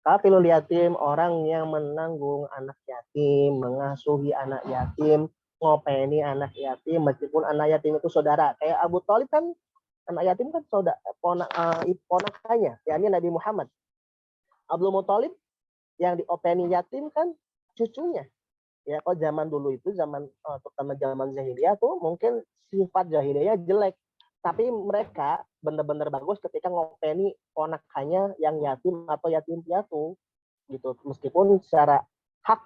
Kafilul yatim, orang yang menanggung anak yatim, mengasuhi anak yatim, ngopeni anak yatim, meskipun anak yatim itu saudara. Kayak Abu Thalib kan, anak yatim kan saudara, ponakannya, yakni Nabi Muhammad. Abdul Muthalib yang diopeni yatim kan cucunya. Ya, kalau zaman dulu itu, terutama zaman jahiliyah tuh mungkin sifat jahiliyah jelek. Tapi mereka benar-benar bagus ketika ngopeni ponakannya yang yatim atau yatim piatu gitu. Meskipun secara hak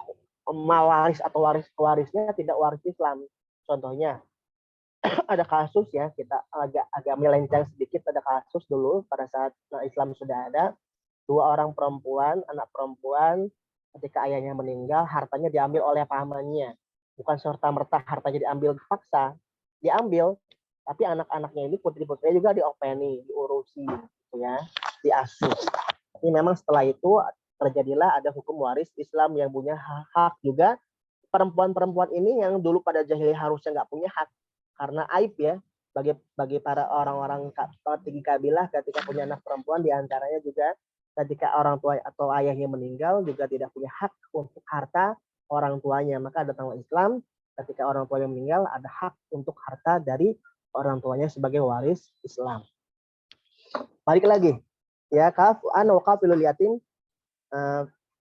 mewaris atau warisnya tidak waris Islam. Contohnya ada kasus ya, kita agak melenceng sedikit, ada kasus dulu pada saat Islam sudah ada, dua orang perempuan, anak perempuan, ketika ayahnya meninggal, hartanya diambil oleh pamannya. Bukan serta-merta hartanya diambil paksa, diambil, tapi anak-anaknya ini, putri-putrinya juga diopeni, diurusi, gitu ya, diasuh. Tapi memang setelah itu terjadilah ada hukum waris Islam yang punya hak juga. Perempuan-perempuan ini yang dulu pada jahiliyah harusnya nggak punya hak karena aib ya, bagi para orang-orang tinggi kabilah ketika punya anak perempuan, diantaranya juga ketika orang tua atau ayahnya meninggal juga tidak punya hak untuk harta orang tuanya. Maka datanglah Islam, ketika orang tuanya meninggal ada hak untuk harta dari orang tuanya sebagai waris Islam. Balik lagi ya, ana waqafilul yatim,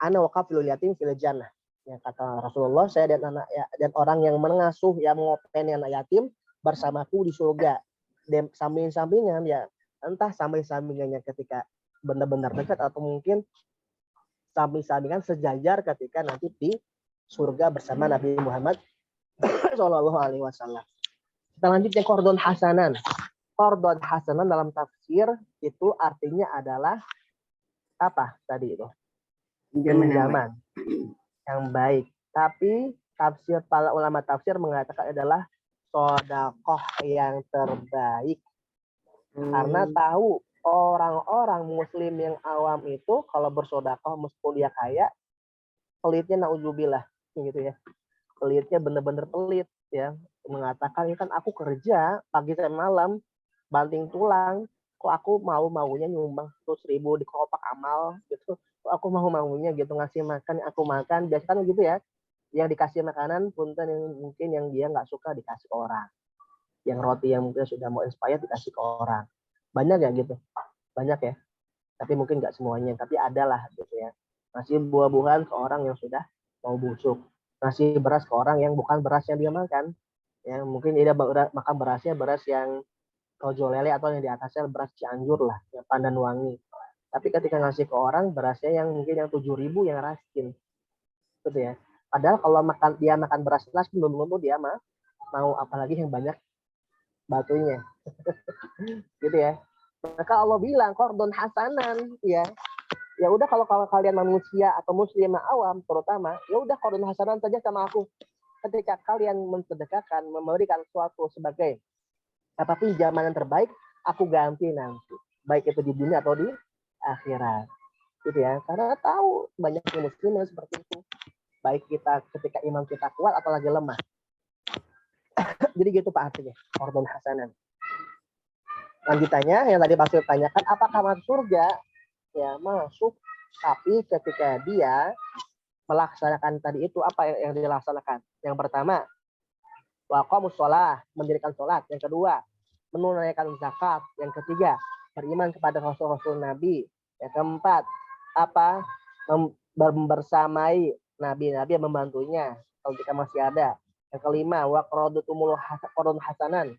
ana waqafilul yatim fil jannah. Ya, kata Rasulullah, saya dan orang yang mengasuh, yang mengopeni anak yatim bersamaku di surga. Dan samping-sampingan ya, entah samping-sampingannya ketika benar-benar dekat atau mungkin samping-sampingan sejajar ketika nanti di surga bersama Nabi Muhammad Shallallahu Alaihi Wasallam. Kita lanjut yang qardon hasanan. Qardon hasanan dalam tafsir itu artinya adalah apa tadi itu? Pinjaman yang baik. Tapi tafsir para ulama tafsir mengatakan adalah sedekah yang terbaik. Karena tahu orang-orang muslim yang awam itu kalau bersedekah meskipun dia kaya, pelitnya nauzubillah gitu ya. Pelitnya benar-benar pelit ya. Mengatakan, kan aku kerja pagi sampai malam banting tulang, kok aku maunya nyumbang 100.000 di kotak amal gitu. Kok aku maunya gitu ngasih makan, aku makan. Biasanya gitu ya. Yang dikasih makanan punten yang mungkin yang dia nggak suka dikasih orang. Yang roti yang mungkin sudah mau expired dikasih ke orang. Banyak ya gitu. Banyak ya. Tapi mungkin nggak semuanya, tapi adalah gitu ya. Ngasih buah-buahan ke orang yang sudah mau busuk. Ngasih beras ke orang yang bukan beras yang dia makan. Ya, mungkin dia makan beras yang rojo lele atau yang di atasnya beras Cianjur lah, yang pandan wangi. Tapi ketika ngasih ke orang berasnya yang mungkin yang 7.000 yang raskin, gitu ya. Padahal kalau dia makan beras kelas belum tentu dia mau apalagi yang banyak batunya, gitu ya. Maka Allah bilang kordon hasanan, ya. Ya udah kalau kalian manusia atau muslim awam terutama, ya udah kordon hasanan saja sama aku. Ketika kalian mensedekahkan, memberikan sesuatu sebagai apa pinjaman yang terbaik, aku ganti nanti, baik itu di dunia atau di akhirat, gitu ya. Karena tahu banyak muslim yang seperti itu, baik kita ketika iman kita kuat atau lagi lemah. Jadi gitu Pak artinya kordon hasanan. Lanjutannya yang tadi Pak Sul tanyakan, apakah masuk surga? Ya masuk, tapi ketika dia melaksanakan tadi itu apa yang dilaksanakan? Yang pertama, waqamus shalah, mendirikan sholat. Yang kedua, menunaikan zakat. Yang ketiga, beriman kepada rasul-rasul Nabi. Yang keempat, apa? Bersamai nabi-nabi yang membantunya kalau jika masih ada. Yang kelima, waqradutumul qardun hasanan,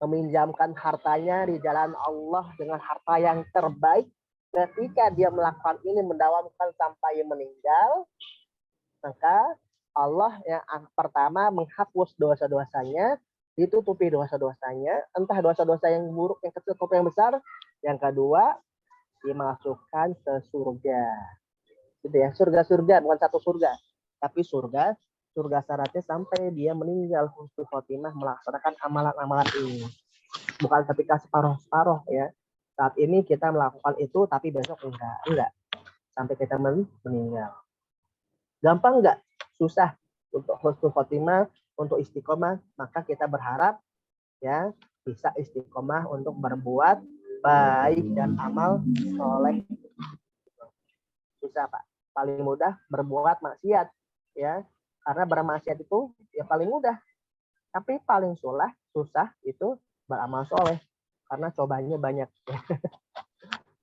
meminjamkan hartanya di jalan Allah dengan harta yang terbaik. Ketika dia melakukan ini mendawamkan sampai meninggal, maka Allah yang pertama menghapus dosa-dosanya, ditutupi dosa-dosanya, entah dosa-dosa yang buruk, yang kecil atau yang besar. Yang kedua, dimasukkan ke surga. Gitu ya, surga-surga, bukan satu surga, tapi surga syaratnya sampai dia meninggal husnul khotimah melaksanakan amalan-amalan ini. Bukan ketika separuh-separuh ya. Saat ini kita melakukan itu, tapi besok enggak. Sampai kita meninggal. Gampang enggak? Susah untuk husnul khotimah, untuk istiqomah. Maka kita berharap ya bisa istiqomah untuk berbuat baik dan amal soleh. Susah Pak. Paling mudah berbuat maksiat ya. Karena bermaksiat itu ya paling mudah. Tapi paling susah itu beramal soleh. Karena cobanya banyak.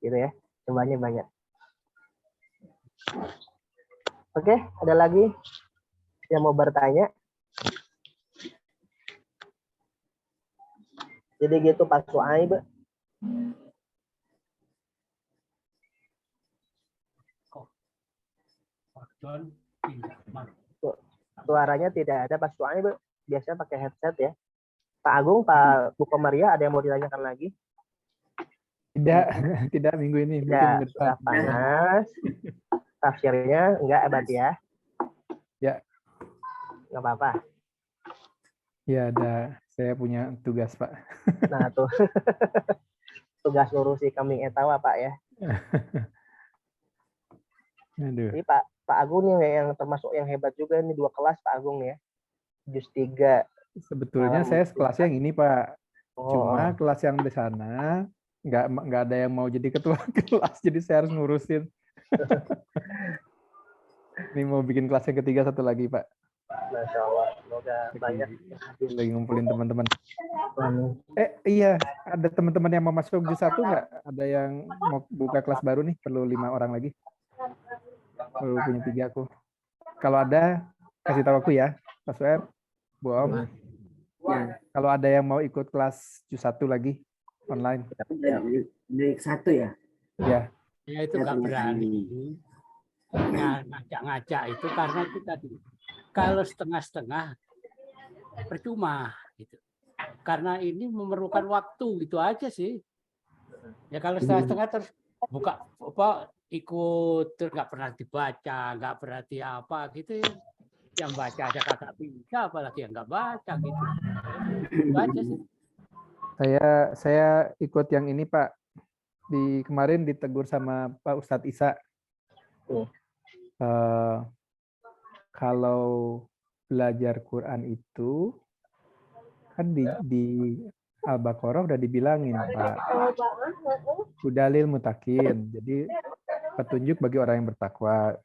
Gitu ya. Cobanya banyak. Oke, ada lagi yang mau bertanya? Jadi gitu Pak Suaib. Suaranya tidak ada Pak Suaib. Biasanya pakai headset ya. Pak Agung, Pak Bu Komaria, ada yang mau ditanyakan lagi? Tidak minggu ini. Tidak, mungkin sudah panas. Tafsirnya enggak abad ya? Ya. Enggak apa-apa. Ya, ada. Saya punya tugas, Pak. Nah, tuh. Tugas ngurusi kambing etawa, Pak ya. Aduh. Jadi Pak Agung nih yang termasuk yang hebat juga nih, 2 kelas Pak Agung ya. Juz 3. Sebetulnya saya sekelasnya yang ini Pak. Cuma Oh. kelas yang di sana nggak ada yang mau jadi ketua kelas, jadi saya harus ngurusin. Ini mau bikin kelas yang ketiga satu lagi Pak. Masya Allah, semoga banyak. Lagi ngumpulin teman-teman. Iya, ada teman-teman yang mau masuk juz 1 nggak? Ada yang mau buka kelas baru nih? Perlu 5 orang lagi. Perlu punya 3 aku. Kalau ada, kasih tahu aku ya, Mas Web, Bu Om. Kalau ada yang mau ikut kelas juz 1 lagi online. Dari 1 ya? Ya. Ya itu nggak berani. Ngajak-ngajak itu karena kita kalau setengah-setengah percuma gitu. Karena ini memerlukan waktu gitu aja sih. Ya kalau setengah-setengah terus buka apa ikut terus nggak pernah dibaca, nggak berarti apa gitu. Yang baca aja kagak bisa, apalagi yang nggak baca gitu. Itu aja sih. Saya ikut yang ini Pak. Kemarin ditegur sama Pak Ustadz Isa. Kalau belajar Quran itu kan di Al-Baqarah udah dibilangin Pak. Hudalil mutakin. Jadi petunjuk bagi orang yang bertakwa.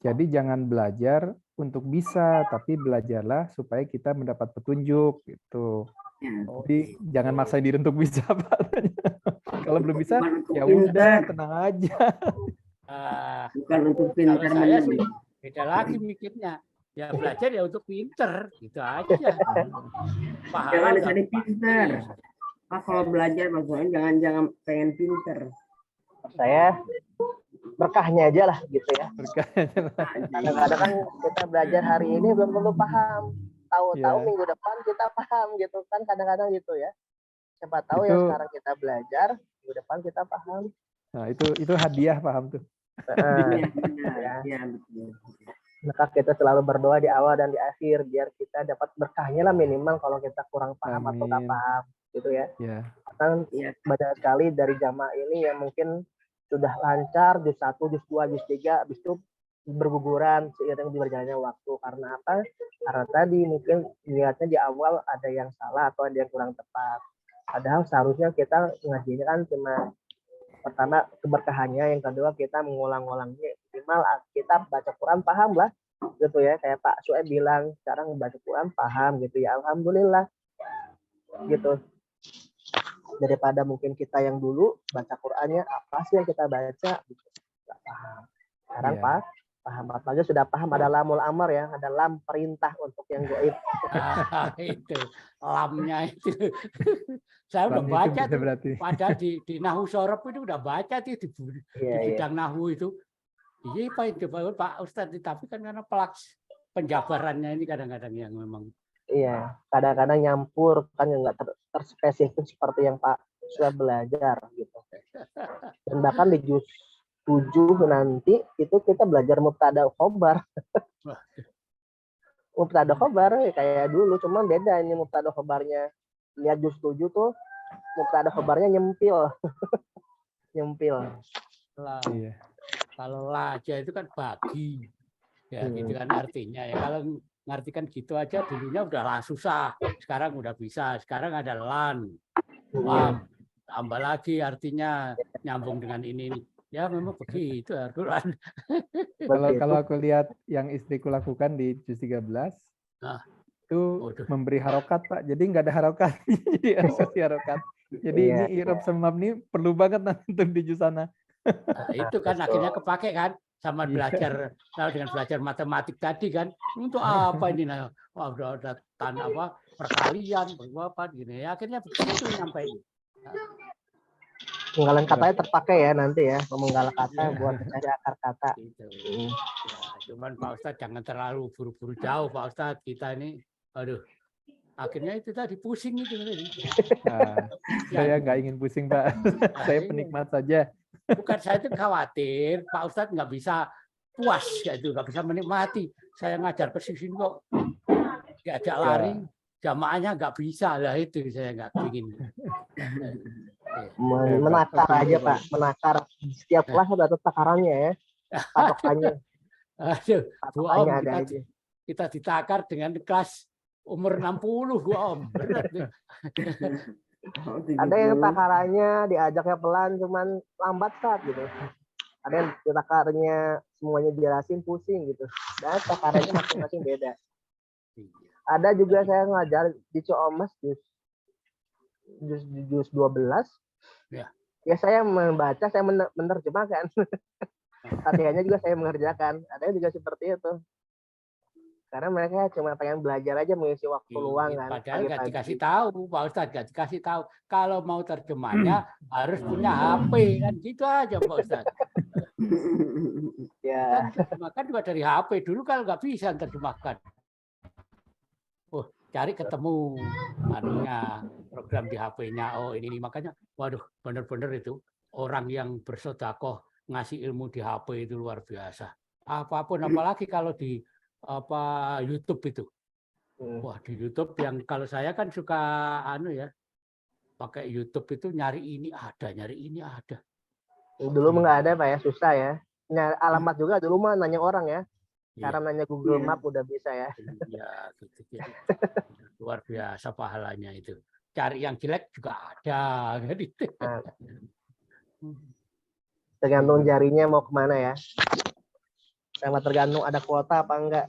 Jadi jangan belajar untuk bisa, tapi belajarlah supaya kita mendapat petunjuk gitu. Jadi jangan maksa diri untuk bisa Pak. Kalau belum bisa ya udah tenang aja. Bukan untuk pintar. Kalau saya sih beda lagi mikirnya. Ya belajar ya untuk pinter gitu aja. Jangan jadi pintar. Pak, kalau belajar maksudnya jangan pengen pinter. Saya berkahnya aja lah gitu ya. Berkahnya. Kadang-kadang kan kita belajar hari ini belum tentu paham. Tahu-tahu minggu depan kita paham gitu kan, kadang-kadang gitu ya. Siapa tahu ya sekarang kita belajar, minggu depan kita paham. Nah, itu hadiah, paham tuh. Iya, betul. Maka kita selalu berdoa di awal dan di akhir biar kita dapat berkahnya lah, minimal kalau kita kurang paham atau nggak paham gitu ya. Kan banyak sekali dari jamaah ini yang mungkin sudah lancar juz 1, juz 2, juz 3, habis itu berguguran seiring berjalannya waktu. Karena apa? Karena tadi mungkin niatnya di awal ada yang salah atau ada yang kurang tepat. Padahal seharusnya kita ngajinya kan cuma pertama keberkahannya, yang kedua kita mengulang-ulangnya, minimal kita baca Quran paham lah gitu ya, kayak Pak Sueb bilang sekarang baca Quran paham gitu ya, alhamdulillah gitu, daripada mungkin kita yang dulu baca Qurannya apa sih yang kita baca gitu nggak paham. Sekarang paham apa aja, sudah paham, ada lamul amar ya, ada lam perintah untuk yang gaib. Itu lamnya itu. Saya udah baca tuh, padahal di Nahu Sorob itu udah baca tuh di bidang Nahu itu. Iya Pak Ustadz, tapi kan karena penjabarannya ini kadang-kadang yang memang. Iya, kadang-kadang nyampur kan, yang nggak terspesifik seperti yang Pak sudah belajar gitu. Dan bahkan di juz 7 nanti itu kita belajar mubtada khobar. Mubtada khobar kayak dulu, cuma beda ini mubtada khobarnya. Lihat juz 7 tuh mubtada khobarnya nyempil. Nyempil. Lah. Iya. Kalau laja itu kan bagi. Ya, gitu kan artinya ya. Kalau ngartikan gitu aja dulunya udah susah. Sekarang udah bisa. Sekarang ada lan. Lam. Tambah lagi artinya nyambung dengan ini. Ya memang begitu Al-Quran. Kalau aku lihat yang istriku lakukan di juz 13, itu memberi harokat Pak. Jadi nggak ada harokat. Jadi harus kasih harokat. Jadi ini irob semam ini perlu banget nanti untuk di juz sana. Nah, itu kan akhirnya kepake kan sama belajar, kalau dengan belajar matematik tadi kan, untuk apa ini? Nah, wah, udah perkalian, berapa gini ya, akhirnya begitu sampai ini. Penggalan katanya terpakai ya nanti ya, pemenggalan kata buat mencari akar kata. Gitu. Ya, cuman Pak Ustadz jangan terlalu buru-buru jauh Pak Ustadz, kita ini, aduh, akhirnya itu tadi pusing itu. Saya nggak ingin pusing Pak, saya penikmat saja. Bukan, saya itu khawatir Pak Ustadz nggak bisa puas, gitu, nggak bisa menikmati. Saya ngajar persis ini kok diajak lari, jamaahnya nggak bisa lah, itu saya nggak ingin. Menakar aja Pak, menakar setiap kelas ada takarannya ya, patokannya. Aduh, Bu Om, kita ditakar dengan kelas umur 60, Bu Om. Ada yang takarannya diajaknya pelan, cuman lambat saat gitu. Ada yang takarannya semuanya dijelasin pusing gitu. Dan takarannya masing-masing beda. Ada juga saya ngajar di Ciomas juz 12. Ya saya membaca, saya menerjemahkan. Latihannya juga saya mengerjakan. Ada yang juga seperti itu. Karena mereka cuma pengen belajar aja, mengisi waktu luang kan. Padahal nggak dikasih tahu, Pak Ustadz, nggak dikasih tahu. Kalau mau terjemahnya harus punya HP kan, gitu aja Pak Ustadz. Ya. Terjemahkan juga dari HP dulu, kalau nggak bisa terjemahkan. Cari ketemu anunya, program di HP-nya. Oh ini makanya, waduh, bener-bener itu orang yang bersedekah ngasih ilmu di HP itu luar biasa. Apapun, apalagi kalau di YouTube itu. Wah, di YouTube yang kalau saya kan suka pakai YouTube itu nyari ini ada. Dulu nggak ada Pak ya, susah ya. Alamat juga dulu mah nanya orang ya. Cara nanya Google Map udah bisa ya. Iya, gitu. Luar biasa pahalanya itu. Cari yang jelek juga ada. Gitu. Tergantung jarinya mau kemana ya. Sama tergantung ada kuota apa enggak.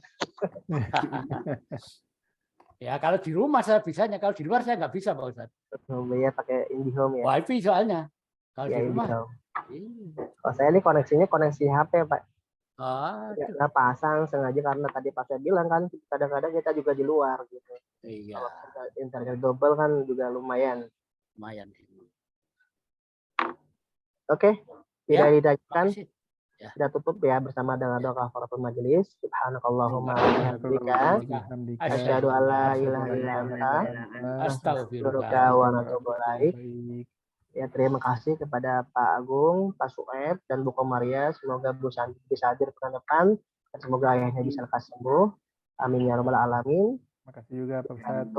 Ya kalau di rumah saya bisanya, kalau di luar saya nggak bisa Pak Ustadz. Iya pakai IndiHome ya. Wifi soalnya. Kalau ya, di rumah. Kalau saya ini koneksinya koneksi HP Pak. Ya, pasang sengaja karena tadi Pak saya bilang kan kadang-kadang kita juga di luar gitu. Iya. Kalau internet double kan juga lumayan. lumayan. Oke, tidak Ya, ditanyakan. makasih. Ya. Kita tutup ya bersama dengan doa kafaratul majelis. Subhanakallahumma wa bihamdika asyhadu an la ilaha illa anta astaghfiruka wa atubu ilaik. Ya, terima kasih kepada Pak Agung, Pak Sueb, dan Bu Komaria. Semoga Bu Santi bisa hadir pekan depan dan semoga ayahnya bisa lekas sembuh. Amin ya rabbal alamin. Makasih juga Pak Ustadz.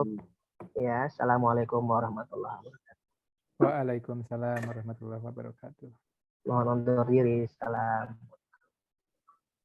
Ya, assalamualaikum warahmatullahi wabarakatuh. Waalaikumsalam warahmatullahi wabarakatuh. Mohon undur diri. Salam.